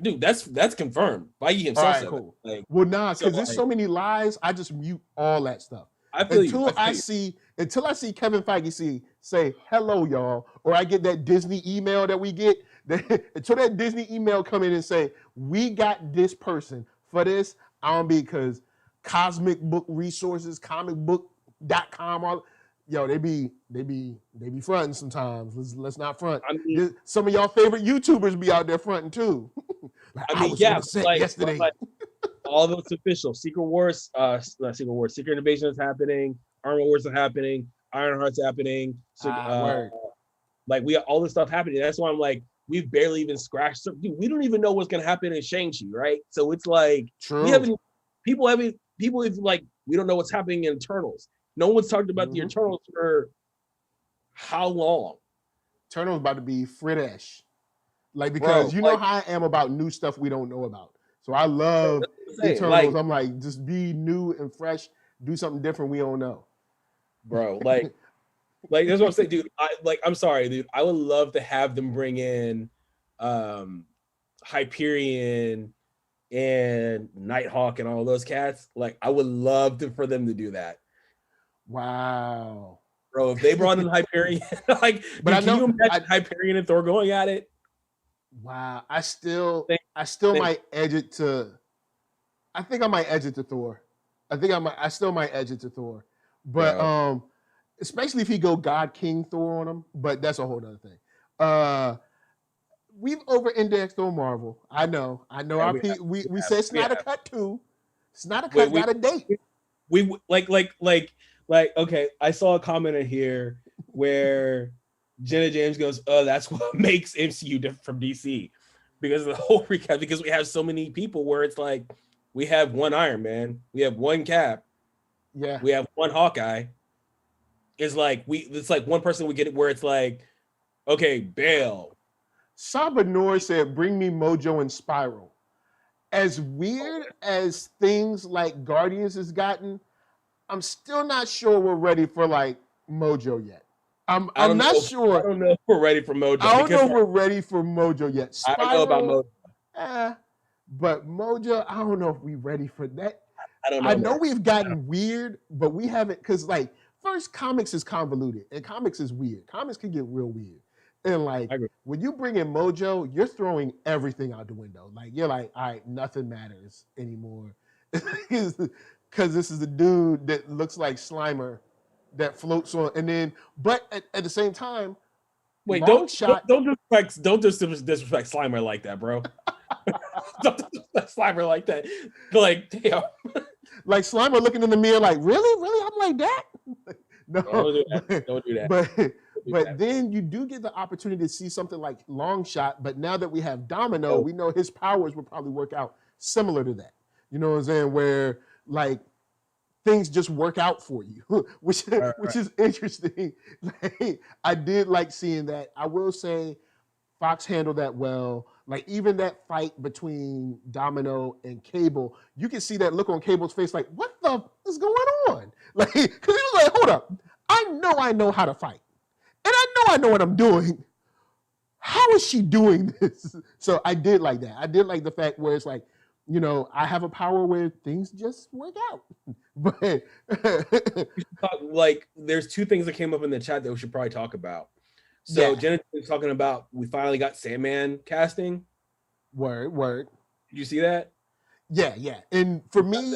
B: Dude, that's confirmed. Feige himself.
A: All right, cool. Like, well, nah, because there's so many lies. I just mute all that stuff until I see Kevin Feige say hello, y'all, or I get that Disney email that we get. Until that Disney email come in and say we got this person for this, I don't be because Cosmic Book Resources, comicbook.com, all they be fronting sometimes. Let's not front. I mean, some of y'all favorite YouTubers be out there fronting too.
B: Yesterday. All of it's official. Secret Wars, Secret Invasion is happening. Armor Wars are happening. Ironheart's happening. Like we got all this stuff happening. That's why I'm like, we've barely even scratched. Dude, we don't even know what's gonna happen in Shang-Chi, right? So it's like people like we don't know what's happening in Eternals. No one's talked about the Eternals for how long?
A: Eternals about to be fresh. Like because know how I am about new stuff we don't know about. So I love Eternals. I'm like, just be new and fresh, do something different we don't know.
B: Bro, like that's what I'm saying, dude. I'm sorry, dude. I would love to have them bring in Hyperion and Nighthawk and all those cats, like I would love for them to do that.
A: Wow,
B: bro! If they brought in Hyperion, like, but dude, can you imagine Hyperion and Thor going at it?
A: Wow, I still might edge it to. I think I might edge it to Thor. I still might edge it to Thor, but especially if he go God King Thor on him. But that's a whole other thing. We've over-indexed on Marvel. I know. Yeah, we said Snydercut too. Snydercut got a date.
B: We like. Okay, I saw a comment in here where Jenna James goes, "Oh, that's what makes MCU different from DC," because of the whole recap. Because we have so many people where it's like we have one Iron Man, we have one Cap,
A: yeah,
B: we have one Hawkeye. It's like one person we get it where it's like, okay, Bale.
A: Saba Noor said, "Bring me Mojo and Spiral." As weird as things like Guardians has gotten, I'm still not sure we're ready for like Mojo yet. I'm not sure.
B: I don't know if we're ready for Mojo.
A: I don't know if we're ready for Mojo yet.
B: Spiral, I don't know about Mojo.
A: But Mojo, I don't know if we're ready for that. I know we've gotten weird, but we haven't, because like first, comics is convoluted and comics is weird. Comics can get real weird. And like when you bring in Mojo, you're throwing everything out the window. Like you're like, all right, nothing matters anymore. Because this is a dude that looks like Slimer that floats on, and then, but at the same time,
B: wait, don't disrespect Slimer like that, bro. Don't disrespect Slimer like that. Like, damn.
A: Like Slimer looking in the mirror, like, really, I'm like that. No,
B: don't do that.
A: But then you do get the opportunity to see something like Longshot. But now that we have Domino, we know his powers will probably work out similar to that. You know what I'm saying? Where like things just work out for you, which is interesting. Like, I did like seeing that. I will say Fox handled that well. Like even that fight between Domino and Cable, you can see that look on Cable's face, like, what the is going on? Like, because he was like, hold up, I know how to fight. And I know what I'm doing. How is she doing this? So I did like that. I did like the fact where it's like, you know, I have a power where things just work out. But
B: like, there's two things that came up in the chat that we should probably talk about. So Jenna was talking about we finally got Sandman casting.
A: Word.
B: Did you see that?
A: Yeah. And for me,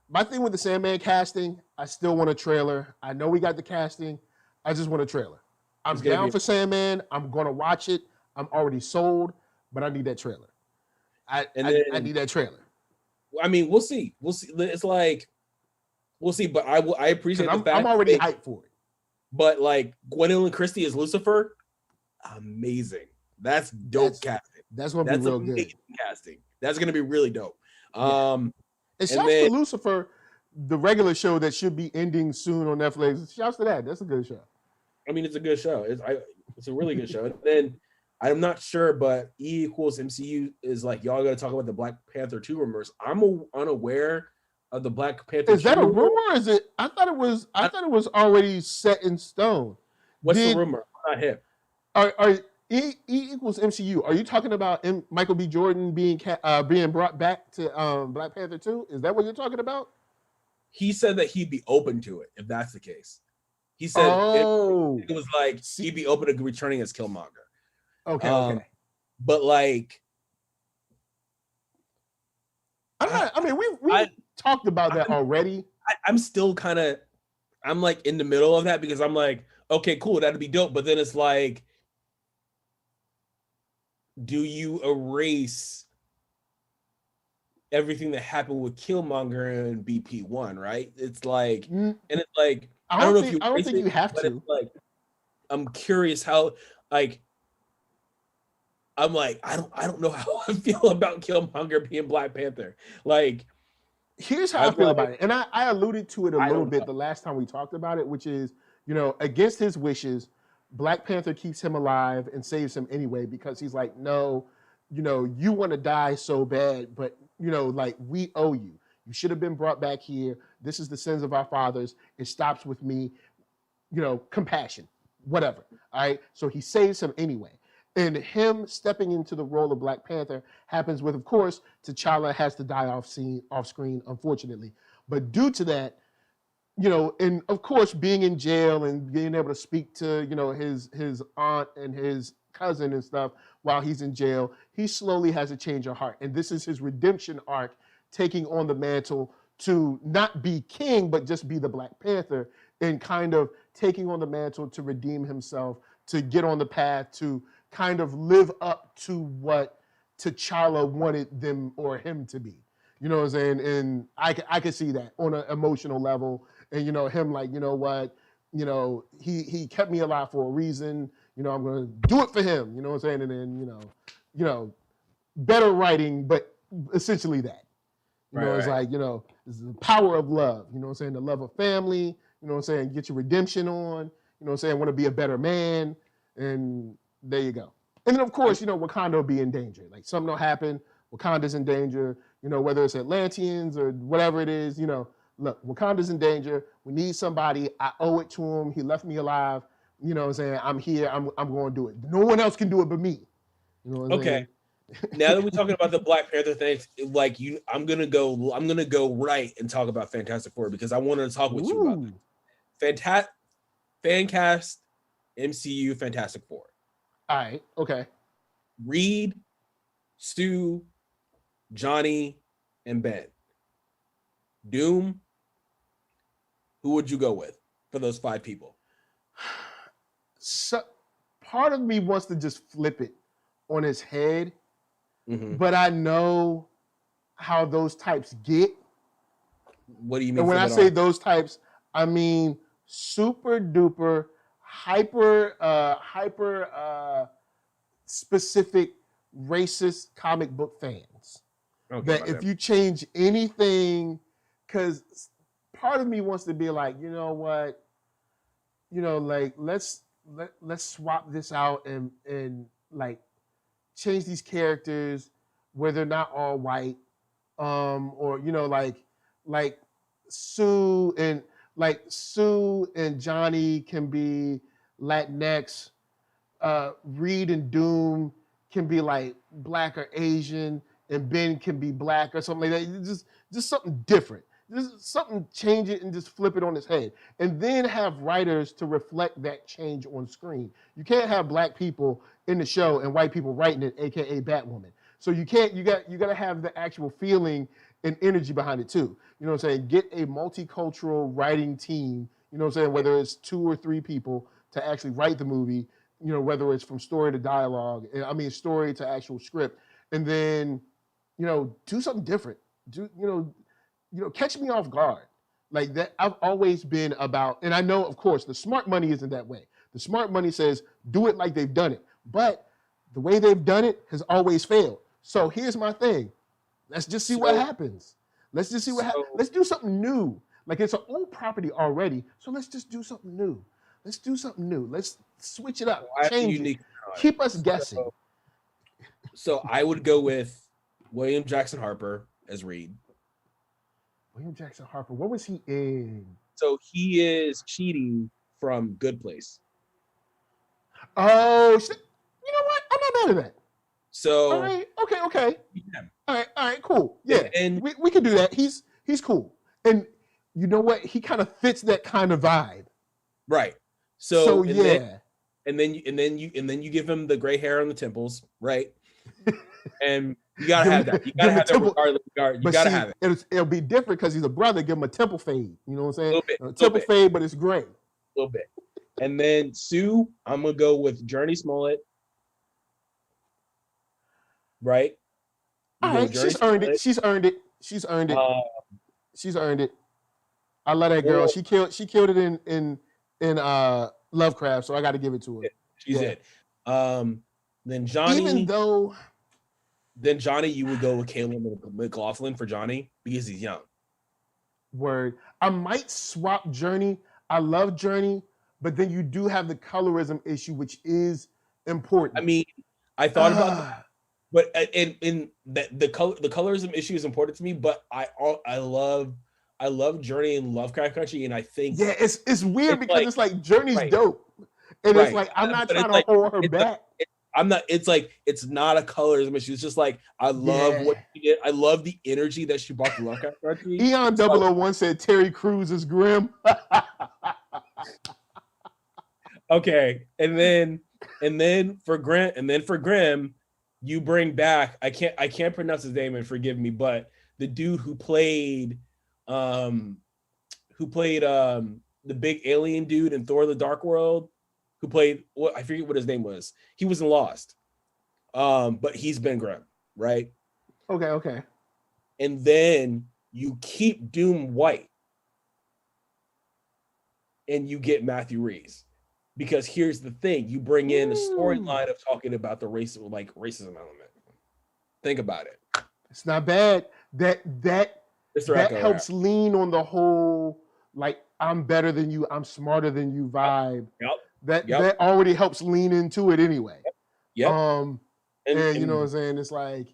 A: my thing with the Sandman casting, I still want a trailer. I know we got the casting. I just want a trailer. I'm down for Sandman. I'm going to watch it. I'm already sold, but I need that trailer. I need that trailer.
B: I mean, we'll see. It's like, we'll see, but I appreciate the fact
A: I'm already hyped for it.
B: But like Gwendolyn Christie as Lucifer, amazing. That's dope casting.
A: That's going to be real good.
B: Casting. That's going to be really dope.
A: And shouts to Lucifer, the regular show that should be ending soon on Netflix. Shouts to that. That's a good show.
B: I mean, it's a good show. It's a really good show. And then I'm not sure, but E equals MCU is like, y'all got to talk about the Black Panther 2 rumors. I'm unaware of the Black Panther.
A: Is that a rumor? Or is it? I thought it was already set in stone.
B: What's the rumor? I'm not hip.
A: Are E equals MCU? Are you talking about Michael B. Jordan being brought back to Black Panther 2? Is that what you're talking about?
B: He said that he'd be open to it if that's the case. He said it was like he'd be open to returning as Killmonger.
A: Okay.
B: But like,
A: we talked about that already.
B: I'm still kind of, I'm like in the middle of that because I'm like, okay, cool, that'd be dope. But then it's like, do you erase everything that happened with Killmonger and BP1? Right? It's like, and it's like, I don't think you have to. Like, I'm curious how, like, I'm like, I don't know how I feel about Killmonger being Black Panther. Like,
A: here's how I feel about it. And I alluded to it a little bit the last time we talked about it, which is, you know, against his wishes, Black Panther keeps him alive and saves him anyway, because he's like, no, you know, you want to die so bad, but, you know, like, we owe you. You should have been brought back here. This is the sins of our fathers. It stops with me, you know, compassion, whatever. All right. So he saves him anyway. And him stepping into the role of Black Panther happens with, of course, T'Challa has to die off screen, unfortunately. But due to that, you know, and of course, being in jail and being able to speak to, you know, his aunt and his cousin and stuff while he's in jail, he slowly has a change of heart. And this is his redemption arc, taking on the mantle to not be king, but just be the Black Panther, and kind of taking on the mantle to redeem himself, to get on the path to kind of live up to what T'Challa wanted them or him to be. You know what I'm saying? And I can see that on an emotional level. And, you know, him like, you know what, you know, he kept me alive for a reason. You know, I'm going to do it for him. You know what I'm saying? And then, you know, better writing, but essentially that. You know, it's like, you know, it's the power of love. You know what I'm saying? The love of family. You know what I'm saying? Get your redemption on. You know what I'm saying? Want to be a better man. And there you go. And then, of course, you know, Wakanda will be in danger. Like, something will happen. Wakanda's in danger. You know, whether it's Atlanteans or whatever it is, you know, look, Wakanda's in danger. We need somebody. I owe it to him. He left me alive. You know what I'm saying? I'm here. I'm going to do it. No one else can do it but me. You know what I'm saying?
B: Now that we're talking about the Black Panther things, like I'm gonna go right and talk about Fantastic Four, because I wanted to talk with you about this. Fan cast MCU Fantastic Four.
A: All right. Okay.
B: Reed, Stu, Johnny, and Ben. Doom. Who would you go with for those 5 people?
A: So, part of me wants to just flip it on his head, but I know how those types get.
B: What do you mean?
A: And when I say those types, I mean super duper hyper specific racist comic book fans. Okay, that if you change anything, because part of me wants to be like, you know what, you know, like let's swap this out and like change these characters where they're not all white, or you know, like Sue and Johnny can be Latinx, Reed and Doom can be like Black or Asian, and Ben can be Black or something like that. Just something different. Just something, change it and just flip it on its head. And then have writers to reflect that change on screen. You can't have Black people in the show and white people writing it, AKA Batwoman. So you got to have the actual feeling and energy behind it too. You know what I'm saying? Get a multicultural writing team, you know what I'm saying, whether it's 2 or 3 people to actually write the movie, you know, whether it's from story to dialogue, story to actual script, and then, you know, do something different. You know, catch me off guard. Like that, I've always been about, and I know, of course, the smart money isn't that way. The smart money says, do it like they've done it. But the way they've done it has always failed. So here's my thing. Let's just see what happens. Let's just see what happens. Let's do something new. Like, it's an old property already, so let's just do something new. Let's do something new. Let's switch it up, change it. Keep us guessing.
B: So I would go with William Jackson Harper as Reed.
A: William Jackson Harper, what was he in?
B: So he is cheating from Good Place.
A: Oh, you know what? I'm not mad at that.
B: So
A: all right, okay. Yeah. All right, cool. Yeah, and we can do that. He's cool, and you know what? He kind of fits that kind of vibe.
B: Right. So yeah. Then you give him the gray hair on the temples, right? And you gotta have that. You gotta have that regardless. You gotta have it.
A: It'll be different because he's a brother. Give him a temple fade. You know what I'm saying? A temple fade, but it's gray.
B: A little bit. And then Sue, I'm gonna go with Journey Smollett. Right.
A: All right. She's earned it. She's earned it. She's earned it. I love that girl. She killed it in Lovecraft, so I got to give it to her.
B: She did. Then Johnny. Then Johnny, you would go with Caleb McLaughlin for Johnny because he's young.
A: Word. I might swap Journey. I love Journey, but then you do have the colorism issue, which is important.
B: I mean, I thought about that, but in the colorism issue is important to me. But I love Journey in Lovecraft Country, and I think
A: it's weird because it's like Journey's dope, and it's like I'm not trying to hold her back.
B: I'm not. It's like it's not a colorism issue. It's just like I love what she did. I love the energy that she brought to Lovecraft Country.
A: Eon 001 said Terry Crews is grim.
B: Okay, and then for Grim, you bring back I can't pronounce his name and forgive me, but the dude who played the big alien dude in Thor: The Dark World, who played what I forget what his name was. He was in Lost, but he's been Grim, right?
A: Okay.
B: And then you keep Doom white, and you get Matthew Reeves. Because here's the thing, you bring in a storyline of talking about the racism element. Think about it.
A: It's not bad. That helps lean on the whole like I'm better than you, I'm smarter than you vibe.
B: Yep.
A: That already helps lean into it anyway.
B: Yep.
A: And you know what I'm saying? It's like,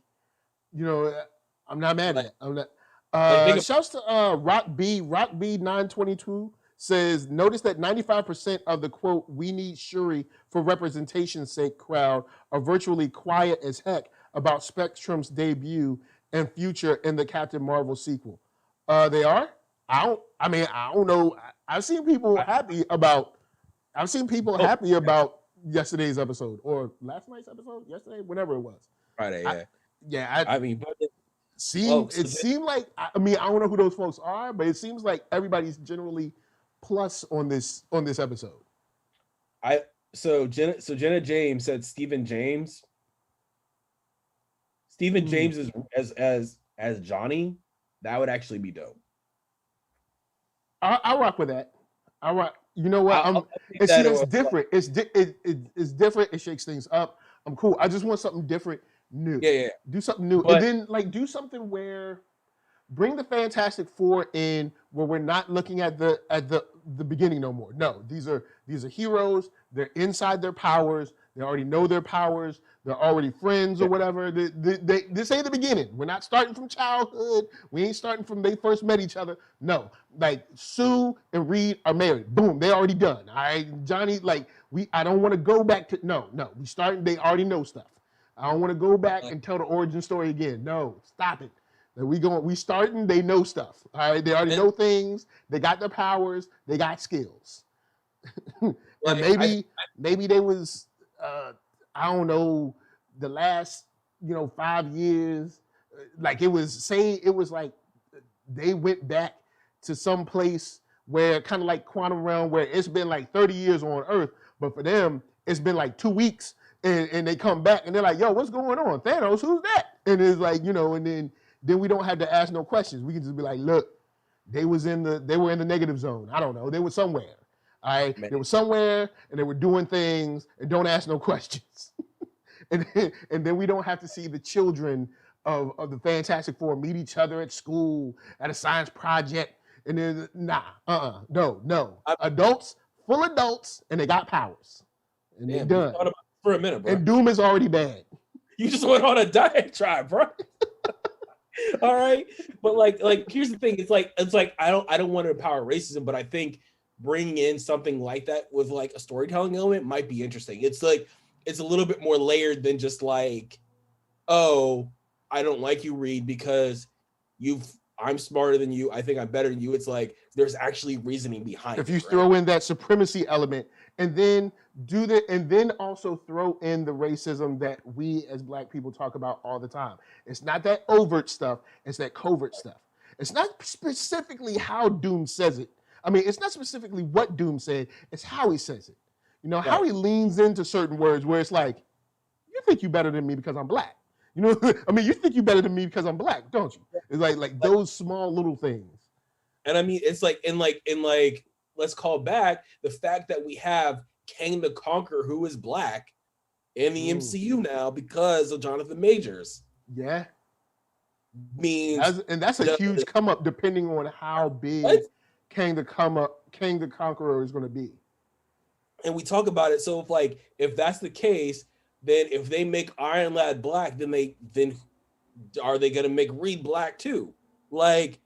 A: you know, I'm not mad at it. I'm not. Shouts to Rock B 922 says, notice that 95% of the quote, we need Shuri for representation's sake crowd are virtually quiet as heck about Spectrum's debut and future in the Captain Marvel sequel. They are? I don't know. I've seen people happy about yesterday's episode or last night's episode, yesterday, whenever it was.
B: Friday, yeah.
A: It seemed like, I don't know who those folks are, but it seems like everybody's generally plus on this episode.
B: So Jenna James said Stephen James. Stephen James is as Johnny. That would actually be dope.
A: I rock with that. I rock. You know what? It's different. It's different. It shakes things up. I'm cool. I just want something different, new.
B: Yeah.
A: Do something new, and then like do something where bring the Fantastic Four in where we're not looking at the beginning no more. No, these are heroes. They're inside their powers. They already know their powers. They're already friends or whatever. This ain't the beginning. We're not starting from childhood. We ain't starting from they first met each other. No, like Sue and Reed are married. Boom, they already done. All right, Johnny. Like I don't want to go back to no. We starting. They already know stuff. I don't want to go back and tell the origin story again. No, stop it. We starting, they know stuff. All right. They already know things. They got their powers. They got skills. And maybe they was I don't know, the last 5 years, like it was like they went back to some place where kind of like quantum realm where it's been like 30 years on Earth, but for them it's been like 2 weeks and they come back and they're like, yo, what's going on? Thanos, who's that? And it's like, and then we don't have to ask no questions. We can just be like, look, they were in the negative zone. I don't know. They were somewhere. All right. They were somewhere and they were doing things and don't ask no questions. and then we don't have to see the children of the Fantastic Four meet each other at school, at a science project. And then no. Full adults, and they got powers. And they're done.
B: For a minute, bro.
A: And Doom is already bad.
B: You just went on a diatribe, bro. All right, but like here's the thing. It's like I don't want to empower racism, but I think bringing in something like that with like a storytelling element might be interesting. It's like it's a little bit more layered than just like, oh, I don't like you, Reed, because I'm smarter than you. I think I'm better than you. It's like there's actually reasoning behind it.
A: If you throw in that supremacy element and then and then also throw in the racism that we as Black people talk about all the time. It's not that overt stuff, it's that covert stuff. It's not specifically how Doom says it. I mean, it's not specifically what Doom said, it's how he says it. How he leans into certain words where it's like, you think you're better than me because I'm Black. You think you're better than me because I'm Black, don't you? It's like those small little things.
B: And I mean, it's like in let's call back the fact that we have Kang the Conqueror, who is Black, in the MCU now because of Jonathan Majors.
A: Yeah.
B: Means
A: that's a huge come up depending on how big Kang the Conqueror is going to be.
B: And we talk about it. So if that's the case, then if they make Iron Lad Black, then are they going to make Reed Black too? That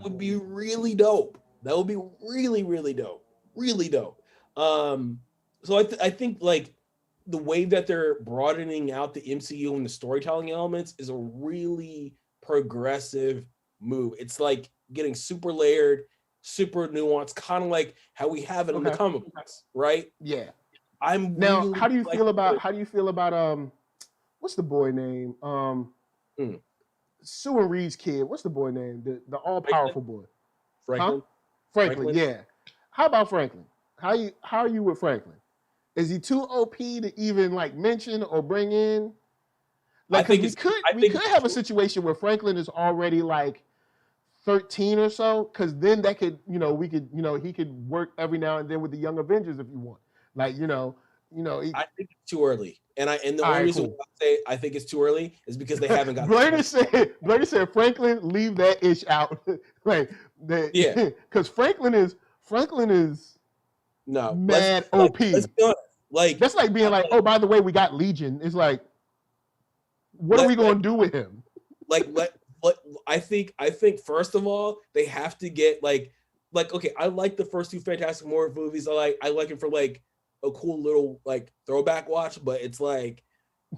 B: would be really dope. That would be really, really dope. Really dope. So I think the way that they're broadening out the MCU and the storytelling elements is a really progressive move. It's like getting super layered, super nuanced, kind of like how we have it in the comic books, right?
A: Yeah.
B: I'm
A: now.
B: Really
A: how do you feel about what's the boy name? Sue and Reed's kid. What's the boy name? The all powerful boy.
B: Franklin.
A: Huh? Franklin. Yeah. How about Franklin? How are you with Franklin? Is he too OP to even like mention or bring in? Like, we could have a situation where Franklin is already like 13 or so, because then that could, we could, he could work every now and then with the Young Avengers if you want. Like,
B: I think it's too early. And the only reason why I say I think it's too early is because they haven't got
A: Blader said Franklin, leave that ish out. Like because Franklin is mad OP.
B: Let's be honest. Like
A: that's like being like, oh, by the way, we got Legion. It's like, what are we gonna do with him?
B: Like I think first of all, they have to get like okay, I like the first two Fantastic Four movies. I like it for like a cool little like throwback watch, but it's like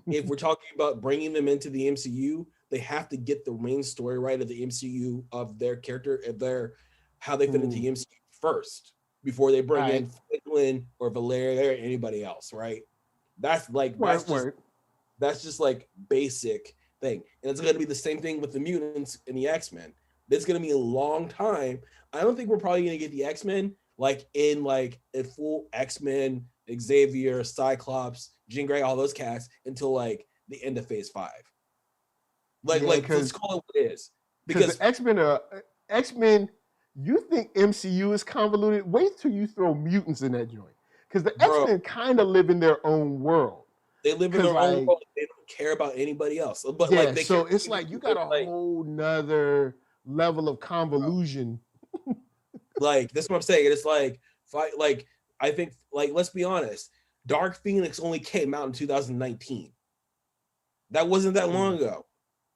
B: if we're talking about bringing them into the MCU, they have to get the main story right of the MCU of their character, of their how they fit into the MCU first before they bring in Franklin or Valeria or anybody else, right? That's like that's just like basic thing, and it's going to be the same thing with the mutants and the X-Men. It's going to be a long time. I don't think we're probably going to get the X-Men like in like a full X-Men, Xavier, Cyclops, Jean Grey, all those cats until like the end of Phase 5. Like let's call it what it is. Because
A: X-Men, you think MCU is convoluted? Wait till you throw mutants in that joint, because the X-Men kind of live in their own world.
B: They live in their own world. They don't care about anybody else. But so
A: it's like you got a whole nother level of convolution.
B: Like that's what I'm saying. It's like I think let's be honest. Dark Phoenix only came out in 2019. That wasn't that long ago.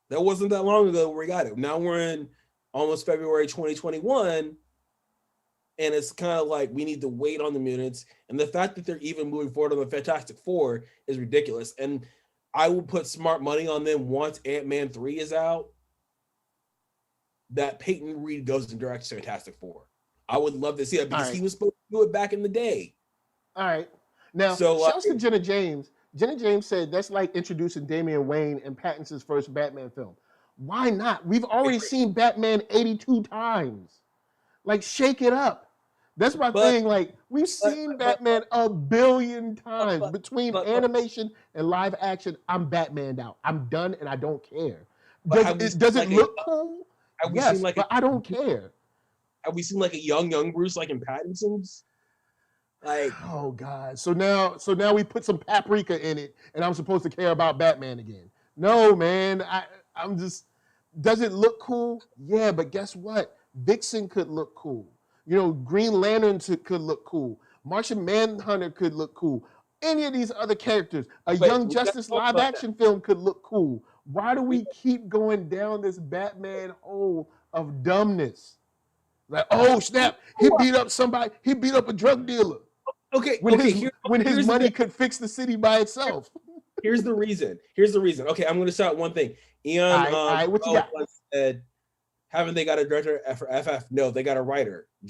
B: That wasn't that long ago we got it. Now we're in almost February 2021, and it's kind of like we need to wait on the mutants. And the fact that they're even moving forward on the Fantastic Four is ridiculous. And I will put smart money on them once Ant-Man 3 is out, that Peyton Reed goes and directs Fantastic Four. I would love to see that because he was supposed to do it back in the day.
A: All right. Now, shouts to Jenna James. Jenna James said that's like introducing Damian Wayne in Pattinson's first Batman film. Why not? We've already seen Batman 82 times. Like, shake it up. That's my thing. Like, we've seen Batman a billion times. Between animation and live action, I'm Batmaned out. I'm done, and I don't care. Does it look cool? Yes, but I don't care.
B: Have we seen like a young Bruce like in Pattinson's? Like,
A: oh God. So now we put some paprika in it, and I'm supposed to care about Batman again. No, man. I'm just, does it look cool? Yeah, but guess what? Vixen could look cool. Green Lantern could look cool. Martian Manhunter could look cool. Any of these other characters, Young Justice live action film could look cool. Why do we keep going down this Batman hole of dumbness? Like, oh snap, he beat up somebody. He beat up a drug dealer.
B: Okay,
A: when his money could fix the city by itself.
B: Here's the reason. Okay, I'm going to shout one thing. Ian,
A: what you got?
B: Said, haven't they got a director for FF? No, they got a writer. They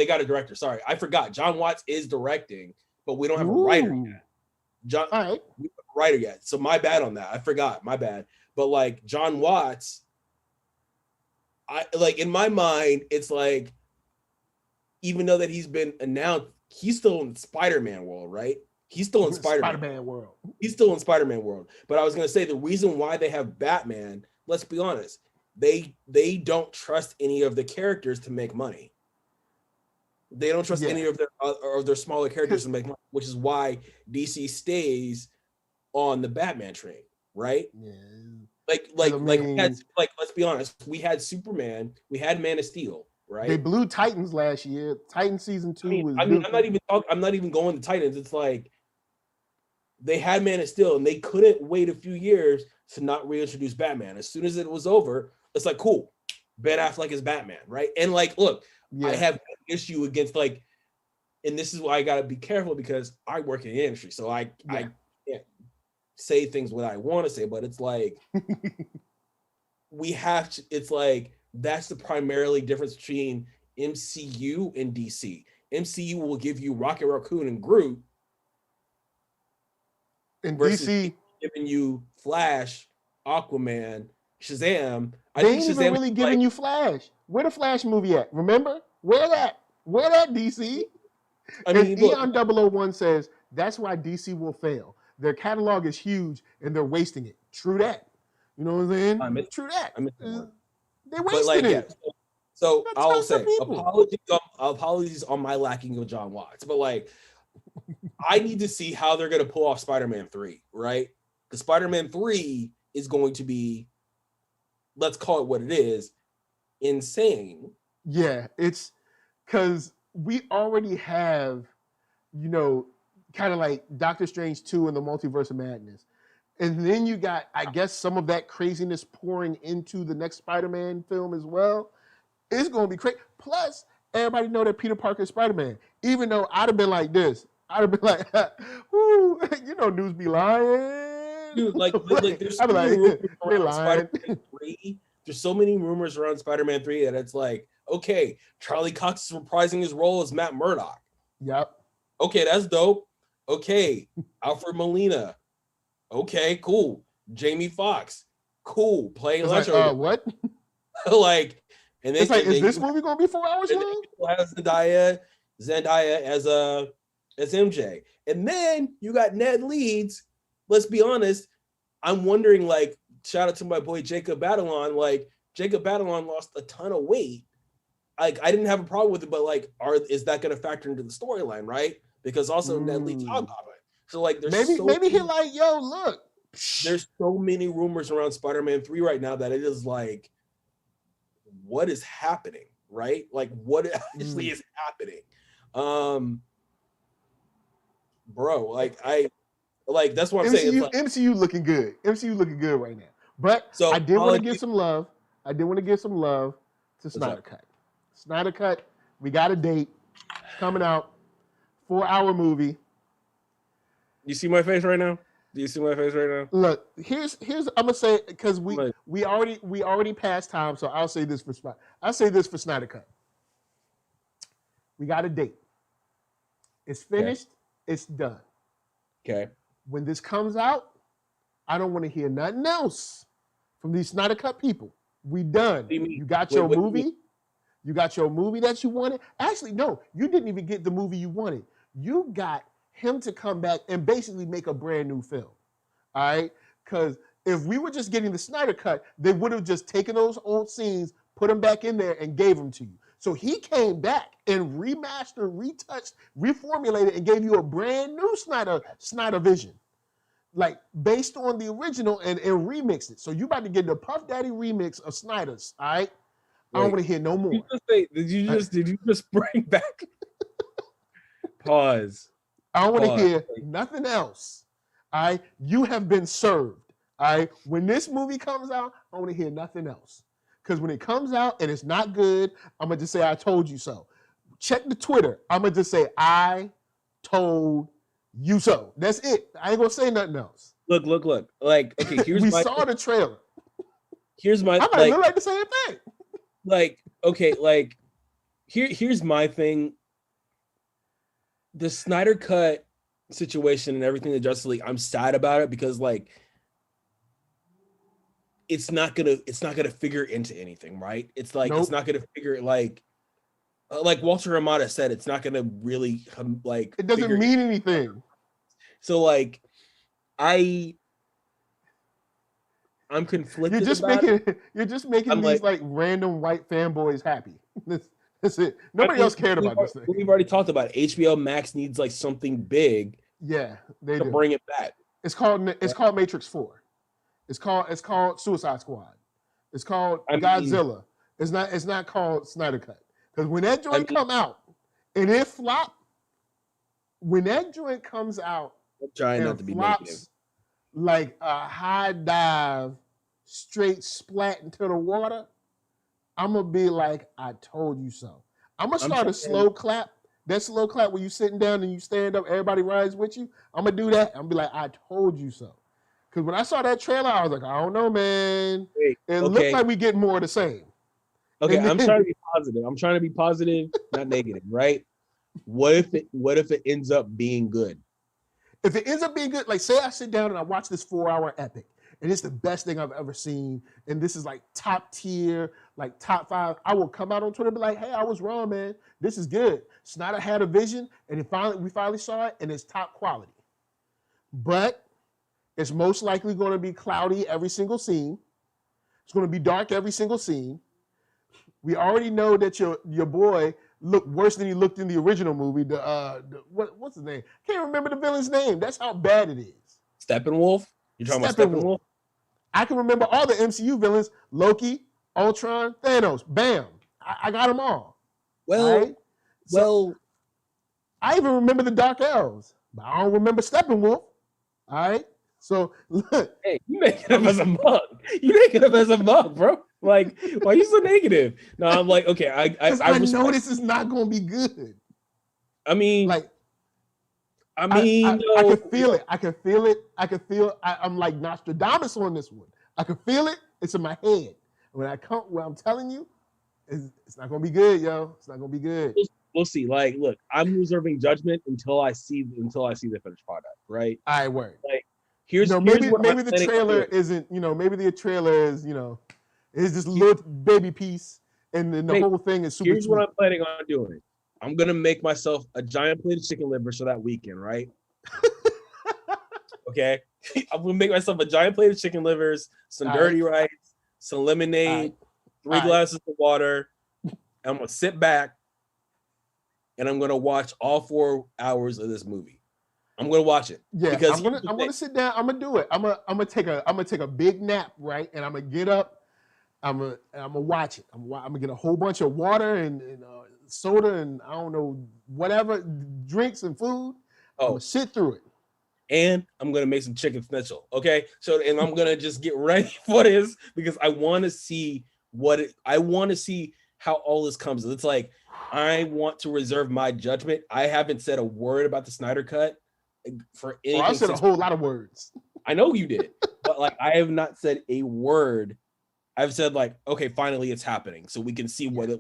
B: got a director. Sorry, I forgot. John Watts is directing, but we don't have a writer yet. We don't have a writer yet. So my bad on that. I forgot. My bad. But like John Watts, in my mind, it's like, even though that he's been announced, he's still in Spider-Man world, right? He's still in Spider-Man world. He's still in Spider-Man world. But I was going to say the reason why they have Batman, let's be honest, they don't trust any of the characters to make money. They don't trust any of their smaller characters to make money, which is why DC stays on the Batman train, right?
A: Yeah.
B: Let's be honest, we had Superman, we had Man of Steel, right?
A: They blew Titans last year. Titans season 2 was.
B: I'm not even going to Titans. It's like they had Man of Steel, and they couldn't wait a few years to not reintroduce Batman. As soon as it was over, it's like, cool, Ben Affleck is Batman, right? And like, look, I have an issue against like and this is why I gotta be careful because I work in the industry, so I can't say things what I want to say, but it's like we have to. It's like that's the primarily difference between MCU and DC. MCU will give you Rocket Raccoon and Groot,
A: and
B: versus
A: DC
B: giving you Flash, Aquaman, Shazam.
A: They ain't even really giving you Flash. Where the Flash movie at? Remember? Where that? Where that, DC? I mean, and Eon 001 says that's why DC will fail. Their catalog is huge and they're wasting it. True that. You know what I'm saying? True that. They're wasting it.
B: Yeah. So I will say apologies on my lacking of John Watts, but like I need to see how they're going to pull off Spider-Man 3, right? Because Spider-Man 3 is going to be, let's call it what it is, insane.
A: Yeah, it's because we already have, kind of like Doctor Strange 2 and the Multiverse of Madness. And then you got, I guess, some of that craziness pouring into the next Spider-Man film as well. It's going to be crazy. Plus, everybody know that Peter Parker is Spider-Man. Even though I'd have been like this. I'd have been like, woo, news be lying.
B: Dude, like there's so many rumors around Spider-Man 3. There's so many rumors around Spider-Man 3 that it's like, okay, Charlie Cox is reprising his role as Matt Murdock.
A: Yep.
B: Okay, that's dope. Okay, Alfred Molina. Okay, cool. Jamie Foxx. Cool. Playing Electro.
A: What?
B: Like, and then
A: it's like, is this movie gonna be 4 hours long?
B: Zendaya as MJ. And then you got Ned Leeds. Let's be honest. I'm wondering, like, shout out to my boy Jacob Batalon. Like, Jacob Batalon lost a ton of weight. Like, I didn't have a problem with it, but like, is that going to factor into the storyline, right? Because also Ned Leeds Hobgoblin. So like, there's
A: maybe he's like, yo, look.
B: There's so many rumors around Spider-Man 3 right now that it is like, what is happening, right? Like, what actually is happening? Bro, that's what I'm saying. It's like,
A: MCU looking good. MCU looking good right now. But so I did want to give some love. I did want to give some love to Snydercut. Snydercut, we got a date. It's coming out. 4-hour movie.
B: You see my face right now? Do you see my face right now?
A: Look, here's I'm gonna say, because we already passed time, so I'll say this for Snydercut. We got a date. It's finished. Okay. It's done.
B: Okay.
A: When this comes out, I don't want to hear nothing else from these Snydercut people. We done. You got your movie. You got your movie that you wanted. Actually, no, you didn't even get the movie you wanted. You got him to come back and basically make a brand new film. All right? Because if we were just getting the Snyder Cut, they would have just taken those old scenes, put them back in there, and gave them to you. So he came back and remastered, retouched, reformulated, and gave you a brand new Snyder vision. Like, based on the original and remixed it. So you about to get the Puff Daddy remix of Snyder's, all right? Wait, I don't want to hear no more.
B: Did you just bring back? Pause.
A: I don't want to hear nothing else. All right? You have been served. All right? When this movie comes out, I don't want to hear nothing else. Because when it comes out and it's not good, I'm going to just say, I told you so. Check the Twitter. I'm going to just say, I told you so. That's it. I ain't going to say nothing else.
B: Look. Like, okay, here's
A: we saw the trailer.
B: Here's my...
A: I might look like the same thing.
B: Like, okay, like, here's my thing. The Snyder Cut situation and everything in Justice League, I'm sad about it because, like, it's not gonna figure into anything, right? It's like It's not gonna figure like Walter Amada said, it's not gonna really like.
A: It doesn't mean anything.
B: So like, I'm conflicted.
A: You're just making these like random white fanboys happy. That's it. Nobody else cared about this thing.
B: We've already talked about it. HBO Max needs like something big.
A: Yeah, they
B: do. Bring it back.
A: It's called Matrix 4. It's called Suicide Squad. It's called Godzilla. It's not called Snyder Cut. Because when that joint come out and it flop, when that joint comes out,
B: I'm trying not to be negative.
A: Like a high dive, straight splat into the water, I'm gonna be like, I told you so. I'm gonna start a slow clap That slow clap where you sitting down and you stand up, everybody rides with you. I'm gonna do that. I'm gonna be like, I told you so. Because when I saw that trailer, I was like, I don't know, man. It looked like we get more of the same.
B: Okay, I'm trying to be positive. I'm trying to be positive, not negative, right? What if it ends up being good?
A: If it ends up being good, like say I sit down and I watch this 4-hour epic, and it's the best thing I've ever seen, and this is like top tier, like top 5, I will come out on Twitter and be like, hey, I was wrong, man. This is good. Snyder had a vision, and we finally saw it, and it's top quality. But it's most likely going to be cloudy every single scene. It's going to be dark every single scene. We already know that your boy looked worse than he looked in the original movie. What's his name? Can't remember the villain's name. That's how bad it is.
B: Steppenwolf? You're talking about Steppenwolf?
A: I can remember all the MCU villains: Loki, Ultron, Thanos. Bam! I got them all.
B: Well,
A: I even remember the Dark Elves, but I don't remember Steppenwolf. All right. So look,
B: hey, you make it up as a mug. You make it up as a mug, bro. Like, why are you so negative? No, I'm like, okay, I
A: know this is not going to be good.
B: I mean, I
A: can feel it. I can feel. I'm like Nostradamus on this one. I can feel it. It's in my head. When I'm telling you, it's not going to be good, yo. It's not going to be good.
B: We'll see. Like, look, I'm reserving judgment until I see the finished product. Right.
A: I word.
B: Like,
A: maybe the trailer isn't. Maybe the trailer is. It's just a little baby piece, and then the whole thing is super.
B: Here's what I'm planning on doing. I'm gonna make myself a giant plate of chicken liver so that weekend, right? Okay, I'm gonna make myself a giant plate of chicken livers, some dirty rice, some lemonade, 3 glasses of water. I'm gonna sit back, and I'm gonna watch all 4 hours of this movie. I'm gonna watch it.
A: Yeah, because I'm gonna sit down. I'm gonna do it. I'm gonna take a big nap, right? And I'm gonna get up. I'm gonna watch it. I'm gonna get a whole bunch of water and soda and I don't know whatever drinks and food. I'm gonna sit through it.
B: And I'm gonna make some chicken schnitzel. Okay, and I'm gonna just get ready for this because I want to see I want to see how all this comes. It's like I want to reserve my judgment. I haven't said a word about the Snyder Cut for anything.
A: I said a whole lot of words.
B: I know you did, but like I have not said a word. I've said like, okay, finally it's happening, so we can see what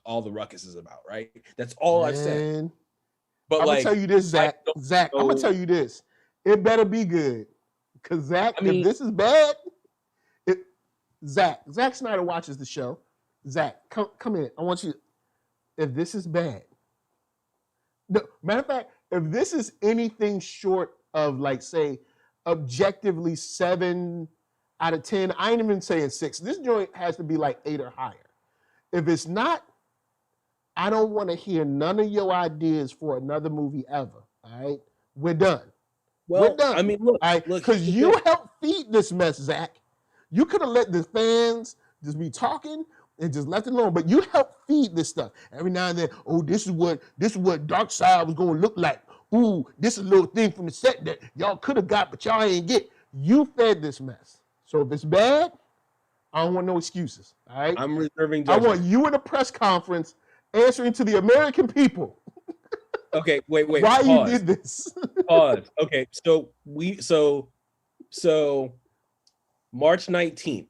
B: all the ruckus is about, right? That's all I've said. But
A: I'm gonna tell you this, Zach. Zach, I'm gonna tell you this. It better be good, because Zach, if this is bad, Zack Snyder watches the show. Zach, come in. I want you. If this is bad, no, matter of fact, if this is anything short of like say objectively 7 out of 10, I ain't even saying 6. This joint has to be like 8 or higher. If it's not, I don't want to hear none of your ideas for another movie ever. All right, we're done.
B: Well,
A: we're done.
B: I mean, look,
A: because you helped feed this mess, Zach. You could have let the fans just be talking and just left it alone, but you helped feed this stuff. Every now and then, this is what Darkseid was going to look like. Ooh, this is a little thing from the set that y'all could have got, but y'all ain't get. You fed this mess. So if it's bad, I don't want no excuses. All right.
B: I'm reserving judgment.
A: I want you in a press conference answering to the American people.
B: Okay, wait.
A: Why
B: pause.
A: you did this?
B: Pause. Okay, so March 19th,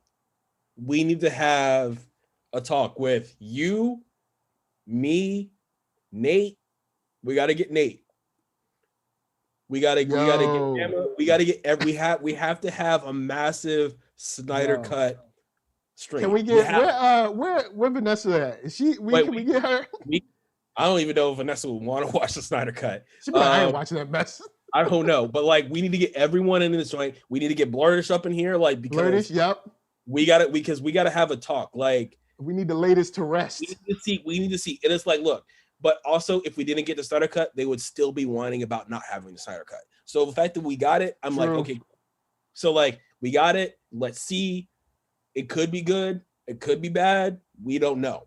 B: we need to have a talk with you, me, Nate. We got to get Nate. We have to have a massive Snyder cut stream.
A: Can we get where Vanessa at? Is she? Can we get her?
B: I don't even know if Vanessa would want to watch the Snyder cut.
A: She probably I ain't watching that mess.
B: I don't know, but like we need to get everyone in this joint. We need to get Blurtish up in here, like because
A: Blurtish, yep.
B: We gotta have a talk. Like
A: we need the latest to rest.
B: We need to see. And it's like, look. But also, if we didn't get the Snyder cut, they would still be whining about not having the Snyder cut. So the fact that we got it, I'm like, okay. So like, we got it. Let's see. It could be good. It could be bad. We don't know.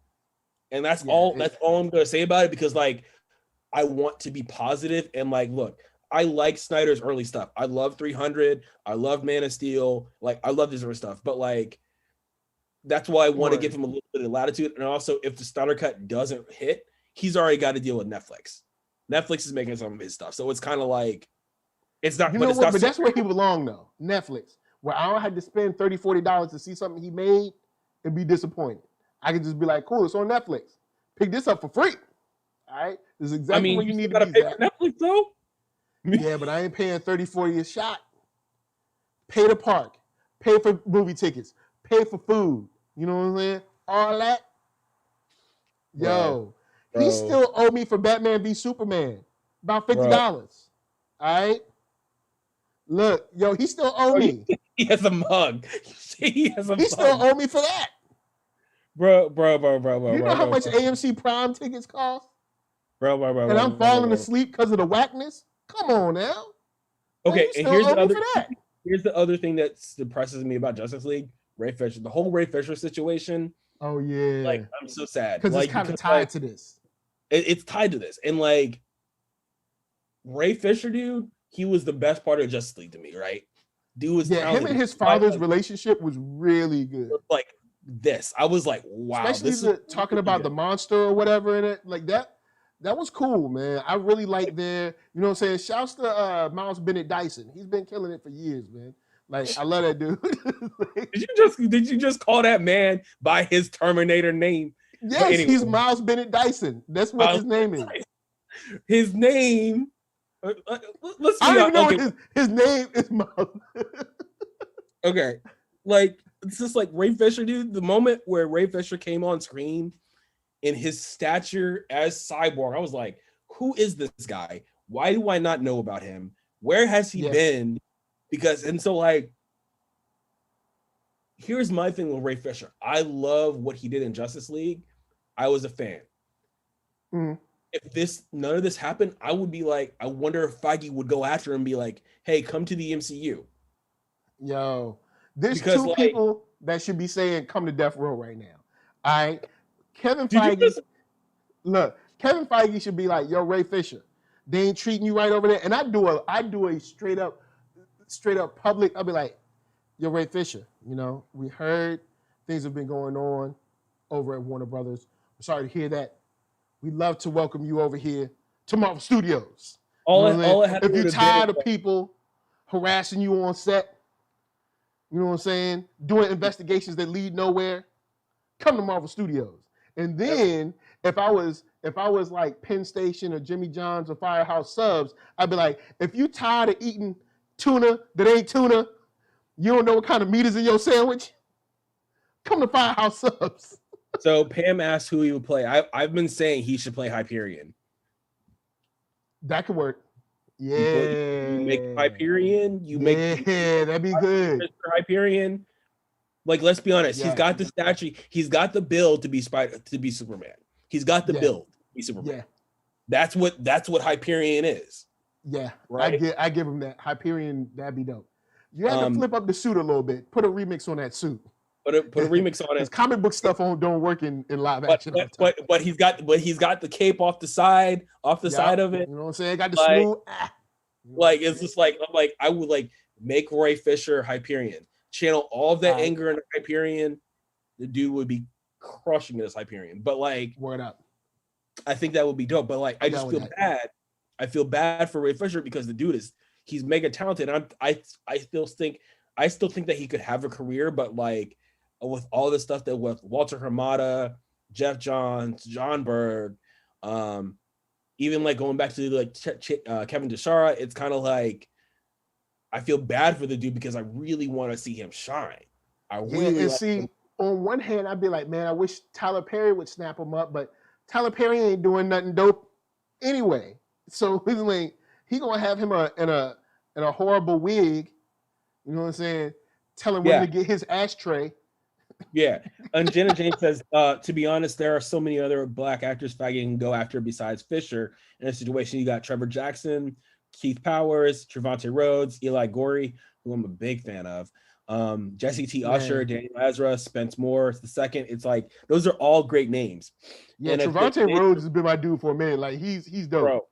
B: And that's all. That's all I'm gonna say about it because like, I want to be positive and like, look, I like Snyder's early stuff. I love 300. I love Man of Steel. Like, I love this sort of stuff. But like, that's why I want to give him a little bit of latitude. And also, if the Snyder cut doesn't hit, he's already got to deal with Netflix. Netflix is making some of his stuff, so it's kind of like it's not.
A: But that's where he belongs though. Netflix, where I don't have to spend $30-$40 to see something he made and be disappointed. I can just be like, cool, it's on Netflix. Pick this up for free. All right, this is exactly where you need to be.
B: Pay for Netflix though.
A: Yeah, but I ain't paying $30-$40 a shot. Pay the park, pay for movie tickets, pay for food. You know what I'm saying? All that. Yo, he still owe me for Batman v Superman about $50. All right. Look, yo, he still owe me.
B: He has a mug. He
A: still owe me for that.
B: Bro.
A: You know how much AMC Prime tickets cost?
B: Bro.
A: And I'm falling asleep because of the whackness? Come on now.
B: Okay, and here's the other thing that depresses me about Justice League. Ray Fisher, the whole Ray Fisher situation.
A: Oh yeah.
B: Like, I'm so sad.
A: Because it's kind of tied to this.
B: It's tied to this. And like Ray Fisher, dude, he was the best part of Justice League to me, right? Dude was
A: him and his father's relationship was really good.
B: Like this. I was like, wow.
A: Especially talking about the monster or whatever in it. Like that was cool, man. I really like their, you know what I'm saying? Shouts to Miles Bennett Dyson. He's been killing it for years, man. Like, I love that dude.
B: Did you just call that man by his Terminator name?
A: Yes, anyway, he's Miles Bennett Dyson. That's what his name is.
B: His name. Let's see.
A: I don't even know his name is Miles.
B: Okay, like it's just like Ray Fisher, dude. The moment where Ray Fisher came on screen in his stature as Cyborg, I was like, who is this guy? Why do I not know about him? Where has he been? Because, and so like, here's my thing with Ray Fisher. I love what he did in Justice League. I was a fan. If none of this happened, I would be like, I wonder if Feige would go after him and be like, hey, come to the MCU.
A: Yo, there's two people that should be saying come to Death Row right now. All right. Kevin Feige, Kevin Feige should be like, yo, Ray Fisher, they ain't treating you right over there. And I do a straight up public, I'll be like, yo, Ray Fisher, you know, we heard things have been going on over at Warner Brothers. I'm sorry to hear that. We'd love to welcome you over here to Marvel Studios. If you're tired of people harassing you on set, you know what I'm saying, doing investigations that lead nowhere, come to Marvel Studios. And then if I was like Penn Station or Jimmy John's or Firehouse Subs, I'd be like, if you tired of eating tuna that ain't tuna, you don't know what kind of meat is in your sandwich, come to Firehouse Subs.
B: So Pam asked who he would play. I've been saying he should play Hyperion.
A: That could work. Yeah.
B: You make Hyperion.
A: That'd be good.
B: Hyperion. Like, let's be honest. He's got the stature. He's got the build to be Superman. He's got the build to be Superman. Yeah. That's what Hyperion is.
A: Yeah. Right? I give him that. Hyperion, that'd be dope. You have to flip up the suit a little bit. Put a remix on that suit.
B: Put a remix on it.
A: His comic book stuff don't work in live action.
B: But he's got the cape off the side of it.
A: You know what I'm saying? Got the smooth.
B: Like it's just like I would like make Ray Fisher Hyperion. Channel all of that anger into Hyperion. The dude would be crushing it as Hyperion. But like,
A: word up.
B: I think that would be dope. But like, I just feel bad. I feel bad for Ray Fisher because the dude he's mega talented. I still think that he could have a career, but like with all the stuff that with Walter Hamada, Jeff Johns, John Berg, even like going back to like Kevin Deshara, it's kind of like I feel bad for the dude because I really want to see him shine.
A: On one hand, I'd be like, man, I wish Tyler Perry would snap him up, but Tyler Perry ain't doing nothing dope anyway. So like, he gonna have him in a horrible wig. You know what I'm saying? Tell him where to get his ashtray.
B: Yeah. And Jenna James says, to be honest, there are so many other black actors Feige can go after besides Fisher. In a situation, you got Trevor Jackson, Keith Powers, Trevante Rhodes, Eli Gorey, who I'm a big fan of, Jesse T. Usher, Daniel Ezra, Spence Moore the second. It's like those are all great names. Yeah, and
A: Trevante Rhodes has been my dude for a minute. Like he's dope. Bro.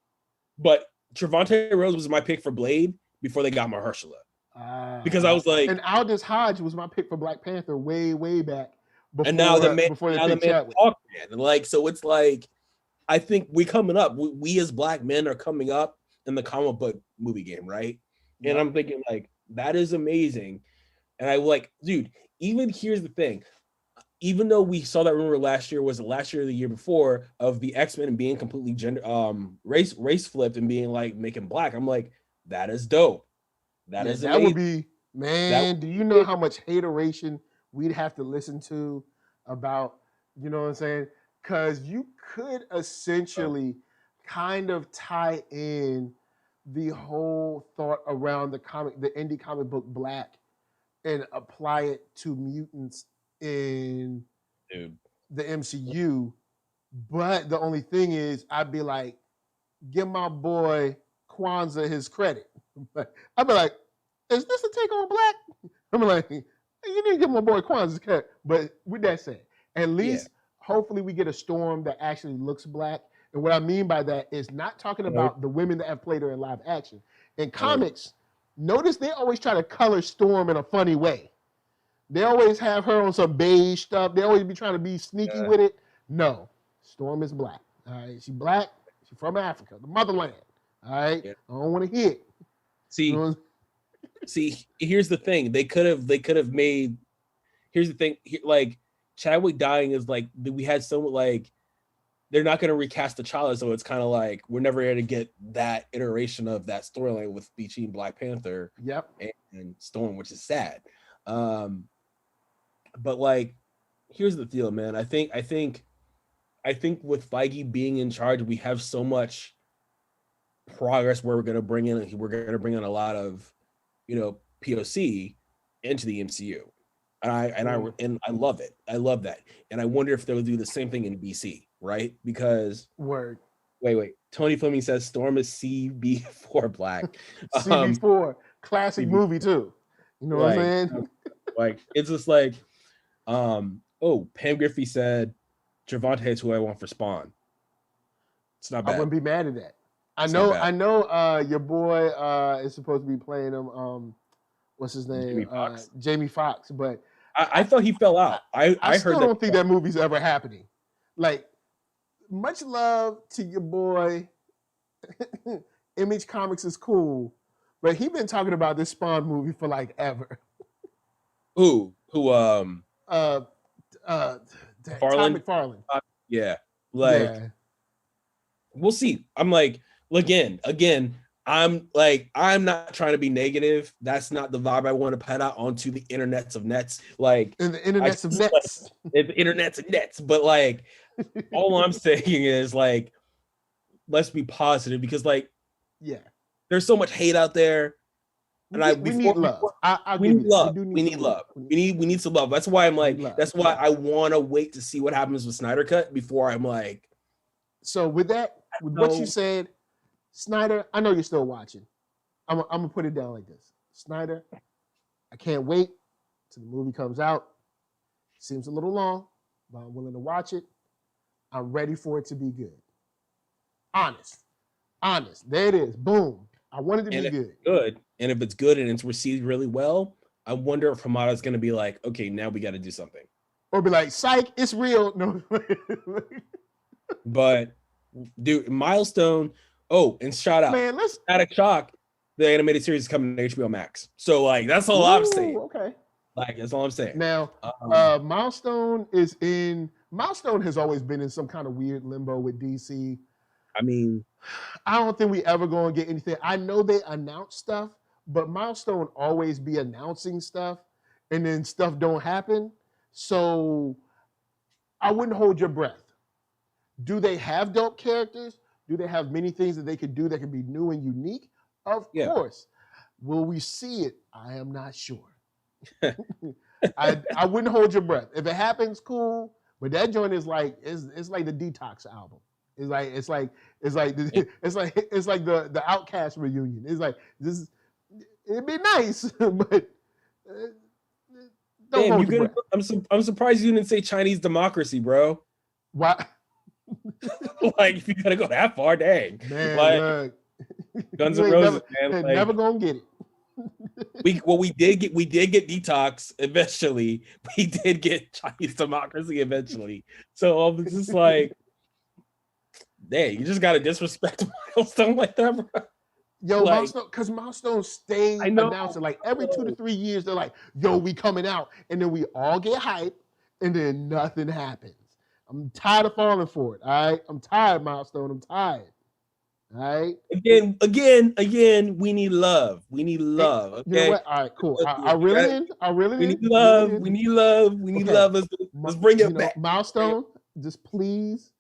B: But Trevante Rhodes was my pick for Blade before they got Mahershala. Because I was like,
A: and Aldous Hodge was my pick for Black Panther way back before.
B: And now the man, Hawkman. Like, so it's like, I think we coming up. We as black men are coming up in the comic book movie game, right?
A: Yep.
B: And I'm thinking like that is amazing. And I like, dude. Even here's the thing. Even though we saw that rumor last year, was it last year or the year before, of the X-Men being completely gender race flipped and being like making black, I'm like, that is dope. That is amazing.
A: That would be, man. Do you know how much hateration we'd have to listen to about, you know what I'm saying? Because you could essentially kind of tie in the whole thought around the indie comic book black, and apply it to mutants in the MCU. But the only thing is, I'd be like, give my boy Kwanzaa his credit. I'd be like, is this a take on black? I'm like, you need to give my boy Kwanzaa his credit. But with that said, at least hopefully we get a Storm that actually looks black. And what I mean by that is not talking about the women that have played her in live action. In comics, notice they always try to color Storm in a funny way. They always have her on some beige stuff. They always be trying to be sneaky with it. No, Storm is black. All right, she's black. She's from Africa, the motherland. All right, I don't want to hear it.
B: See, see, here's the thing. They could have made. Here's the thing. Like Chadwick dying is like we had so like. They're not going to recast the child, so it's kind of like we're never going to get that iteration of that storyline with between Black Panther, and Storm, which is sad. But like, here's the deal, man. I think with Feige being in charge, we have so much progress where we're going to bring in a lot of, POC into the MCU, and I love it. I love that, and I wonder if they'll do the same thing in DC. Right? Because wait. Tony Fleming says Storm is CB4 black.
A: CB4, classic movie too. You know what I'm saying?
B: Like it's just like, Pam Griffey said, Gervonta is who I want for Spawn. It's not bad.
A: I wouldn't be mad at that. I know. Your boy is supposed to be playing him. What's his name? Jamie Foxx. But
B: I thought he fell out. I
A: still don't think that movie's ever happening. Like. Much love to your boy. Image Comics is cool, but he been talking about this Spawn movie for like ever.
B: Who?
A: Todd
B: McFarlane. We'll see. I'm like, again. I'm not trying to be negative. That's not the vibe I want to put out onto the internets of nets. Like
A: in the internets of nets.
B: The internets of nets. But like, all I'm saying is like, let's be positive because like, there's so much hate out there. And we need love. We need love. We need love. We need some love. That's why I'm like, that's why I want to wait to see what happens with Snydercut before I'm like.
A: So with that, with what you said, Snyder, I know you're still watching. I'm gonna put it down like this. Snyder, I can't wait till the movie comes out. Seems a little long, but I'm willing to watch it. I'm ready for it to be good. Honest. There it is. Boom. I want it to be good.
B: Good. And if it's good and it's received really well, I wonder if Hamada's gonna be like, okay, now we got to do something.
A: Or be like, psych, it's real. No.
B: But dude, Milestone. Oh, and shout out,
A: man,
B: Static Shock. The animated series is coming to HBO Max. So like, that's all I'm saying.
A: Okay.
B: Like, that's all I'm saying.
A: Now, Milestone has always been in some kind of weird limbo with DC.
B: I mean,
A: I don't think we ever gonna get anything. I know they announce stuff, but Milestone always be announcing stuff, and then stuff don't happen. So I wouldn't hold your breath. Do they have dope characters? Do they have many things that they could do that could be new and unique? Of course. Will we see it? I am not sure. I wouldn't hold your breath. If it happens, cool. But that joint is like it's like the Detox album. It's like the Outcast reunion. It's like this. It'd be nice, but don't hold your breath.
B: I'm surprised you didn't say Chinese democracy, bro.
A: Why?
B: Like, if you gotta go that far, dang.
A: Man,
B: like, Guns N' Roses, man.
A: Like, never gonna get it.
B: we did get Detox eventually. We did get Chinese democracy eventually. So it's just like, Dang, you just gotta disrespect Milestone like that, bro.
A: Yo, like, Milestone, because Milestone stay announcing like every 2 to 3 years. They're like, "Yo, we coming out," and then we all get hyped, and then nothing happens. I'm tired of falling for it. All right, I'm tired, Milestone. I'm tired. All right.
B: Again. We need love. We need love. Okay?
A: You know what? All right, cool. I really in.
B: We need love. We need love. We need love. Let's bring it back.
A: Milestone, just please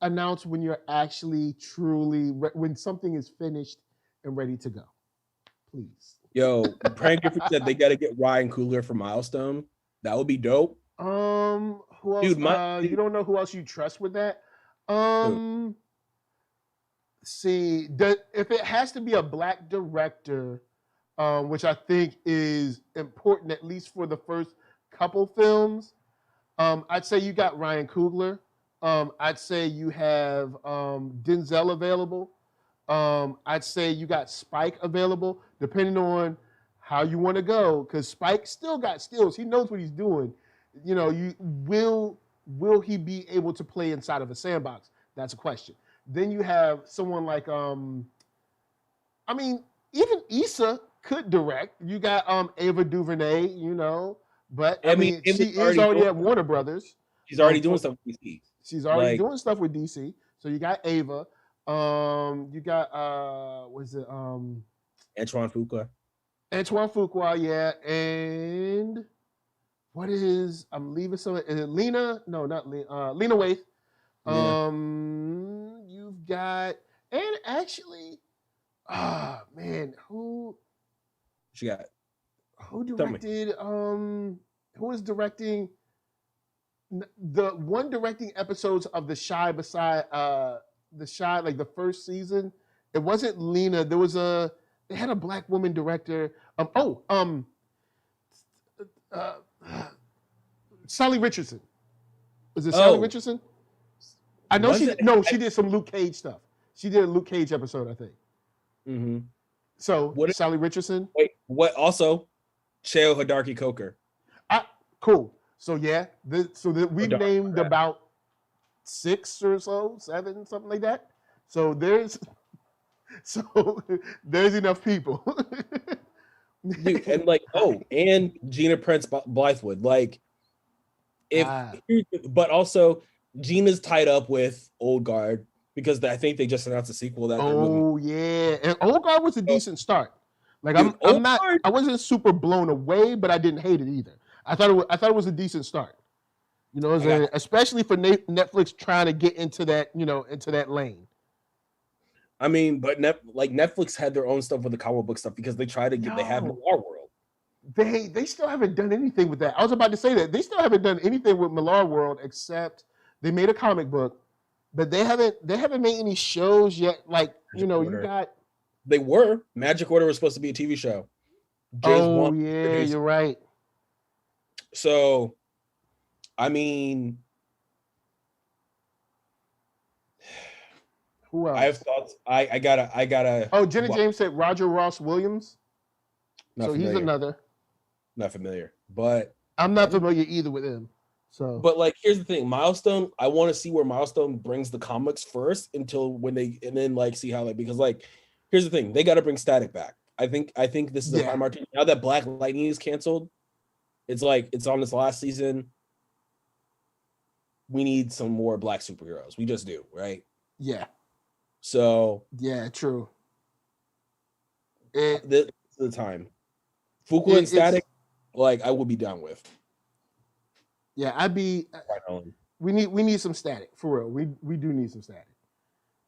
A: announce when you're actually truly when something is finished and ready to go. Please.
B: Yo, Prank Griffin said they got to get Ryan Coogler for Milestone. That would be dope.
A: Who else? Dude, you don't know who else you trust with that? See, if it has to be a black director, which I think is important at least for the first couple films, I'd say you got Ryan Coogler. I'd say you have Denzel available. I'd say you got Spike available, depending on how you want to go, because Spike still got skills. He knows what he's doing. You know, will he be able to play inside of a sandbox? That's a question. Then you have someone like, even Issa could direct. You got Ava DuVernay, you know, but I mean, she is already at Warner Brothers.
B: She's already doing stuff with DC.
A: She's already doing stuff with DC. So you got Ava. You got
B: Antoine Fuqua.
A: Antoine Fuqua, yeah. And what is I'm leaving someone? Is it Lena? No, not Lena. Lena Waithe. You've got, and actually, man, who
B: she got?
A: Who directed? Who is directing the one directing episodes of The Chi beside The Chi, like the first season? It wasn't Lena. There was they had a black woman director. Sally Richardson. Was it Sally Richardson? I know she did some Luke Cage stuff. She did a Luke Cage episode, I think.
B: Mm-hmm.
A: So Sally Richardson.
B: Wait, what? Also, Cheo Hidarki Coker.
A: Cool. So yeah, we've named about 6 or so, 7, something like that. So there's enough people.
B: Dude, and like, and Gina Prince Blythewood. Like, but also Gina's tied up with Old Guard because I think they just announced a sequel that.
A: Yeah, and Old Guard was a decent start. Like, dude, I wasn't super blown away, but I didn't hate it either. I thought it was a decent start. You know, especially for Netflix trying to get into that, into that lane.
B: I mean, but Netflix had their own stuff with the comic book stuff because they try to get. They have Millar World.
A: They still haven't done anything with that. I was about to say that they still haven't done anything with Millar World except they made a comic book, but they haven't made any shows yet. Like
B: They were Magic Order was supposed to be a TV show.
A: You're right.
B: So, I mean,
A: who else?
B: I have thoughts. I gotta.
A: Oh, Jenna James said Roger Ross Williams. He's another.
B: Not familiar, but
A: I'm not familiar either with him. So,
B: but like, here's the thing, Milestone. I want to see where Milestone brings the comics first until then like see how because like, here's the thing, they got to bring Static back. I think this is a prime opportunity now that Black Lightning is canceled. It's like it's on this last season. We need some more black superheroes. We just do, right?
A: Yeah.
B: So
A: yeah, true.
B: This is the time. Fuqua and Static, like I would be down with.
A: Yeah, I'd be. We need some Static for real. We do need some Static.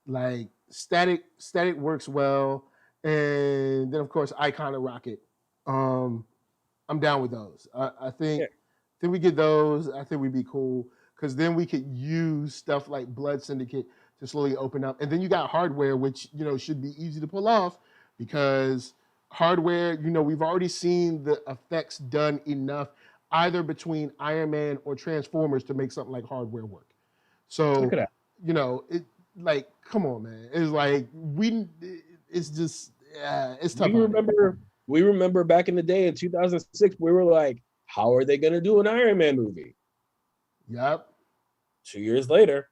A: Like Static works well, and then of course Icon and Rocket. I'm down with those. I think we get those. I think we'd be cool because then we could use stuff like Blood Syndicate to slowly open up, and then you got Hardware, which should be easy to pull off because Hardware, we've already seen the effects done enough either between Iron Man or Transformers to make something like Hardware work. So it like come on, man. It's like it's just it's tough.
B: We remember back in the day in 2006, we were like, how are they going to do an Iron Man movie?
A: Yep.
B: 2 years later,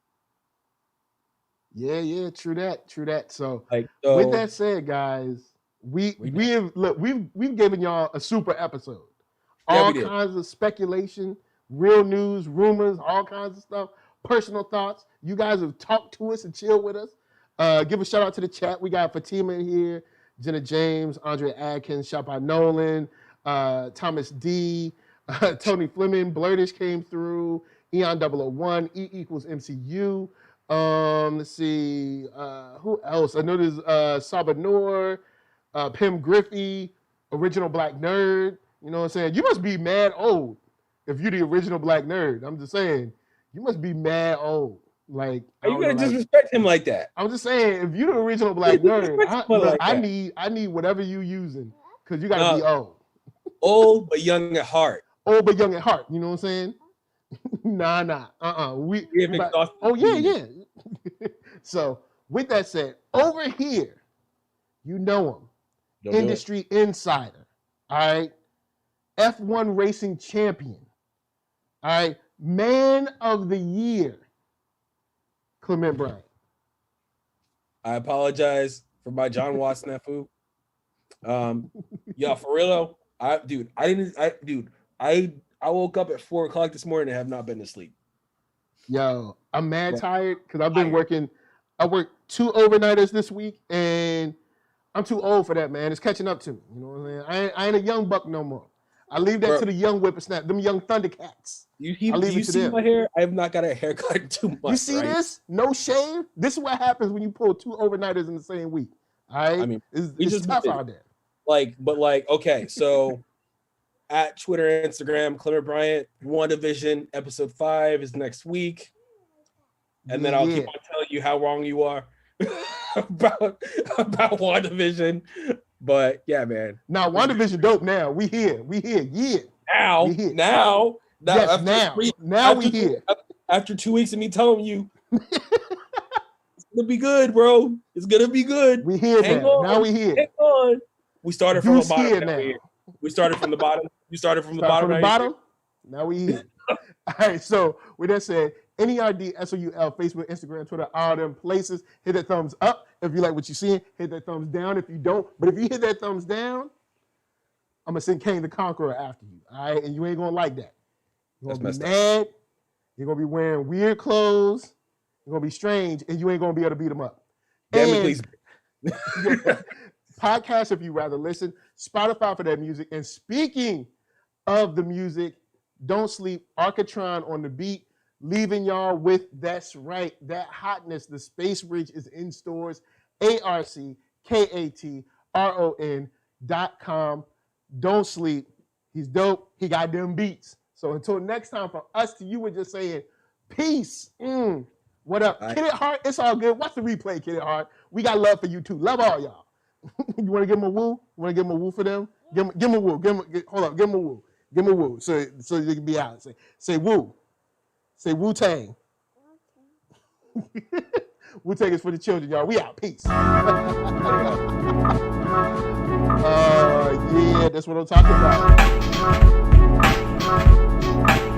A: Yeah, true that. So,
B: Like,
A: with that said, guys, we've given y'all a super episode. All kinds of speculation, real news, rumors, all kinds of stuff, personal thoughts. You guys have talked to us and chilled with us. Give a shout out to the chat. We got Fatima in here, Jenna James, Andre Adkins, Shoppa Nolan, Thomas D, Tony Fleming, Blurtish came through, Eon 001, E equals MCU. Let's see, who else? I know there's Sabanor, Pim Griffey, Original Black Nerd. You know what I'm saying? You must be mad old if you're the original Black Nerd. I'm just saying, you must be mad old. Like,
B: are you gonna disrespect him like that?
A: I'm just saying, if you're the original Black Nerd, I need whatever you using, because you gotta be old.
B: Old but young at heart.
A: Old but young at heart. You know what I'm saying? Nah. Yeah. So with that said, over here, you know him, industry insider. All right, F1 racing champion. All right, man of the year, Clement Bryant.
B: I apologize for my John Watts snafu. Yeah, for real though. I woke up at 4 o'clock this morning and have not been to sleep.
A: Yo, I'm mad tired because I've been working. I worked 2 overnighters this week, and I'm too old for that, man. It's catching up to me. You know what I'm saying? I ain't a young buck no more. I leave that to the young whippersnap, them young Thundercats.
B: You see my hair? I have not got a haircut in 2 months.
A: You see this? No shave? This is what happens when you pull 2 overnighters in the same week. All right? I mean, it's tough out there.
B: Okay, so at Twitter and Instagram, Clement Bryant, WandaVision, episode 5 is next week. And then I'll keep on telling you how wrong you are about WandaVision. But yeah, man.
A: Now WandaVision dope now. We here. Yeah.
B: Now we here. After 2 weeks of me telling you, it's gonna be good, bro. It's gonna be good.
A: We here now. We here.
B: Hang on. We started from the bottom. Now. We started from the bottom. You started from the bottom.
A: Now we here. All right. So with that said, NERDSoul, Facebook, Instagram, Twitter, all them places. Hit that thumbs up if you like what you're seeing. Hit that thumbs down if you don't. But if you hit that thumbs down, I'm gonna send Kane the Conqueror after you. All right, and you ain't gonna like that. You're gonna be mad. You're gonna be wearing weird clothes. You're gonna be strange, and you ain't gonna be able to beat them up.
B: Damn it, please.
A: Podcast, if you rather listen. Spotify for that music. And speaking of the music, don't sleep. Arcatron on the beat. Leaving y'all with, that's right, that hotness. The Space Bridge is in stores. ARCKATRON.com. Don't sleep. He's dope. He got them beats. So until next time, from us to you, we're just saying peace. What up? Kid It Heart, it's all good. Watch the replay, Kid It Heart. We got love for you too. Love all y'all. You want to give him a woo? You want to give him a woo for them? Give him a woo. Hold up. Give him a woo. Give him a woo. So you can be out. Say woo. Say Wu-Tang. Wu-Tang is for the children, y'all. We out. Peace. Yeah, that's what I'm talking about.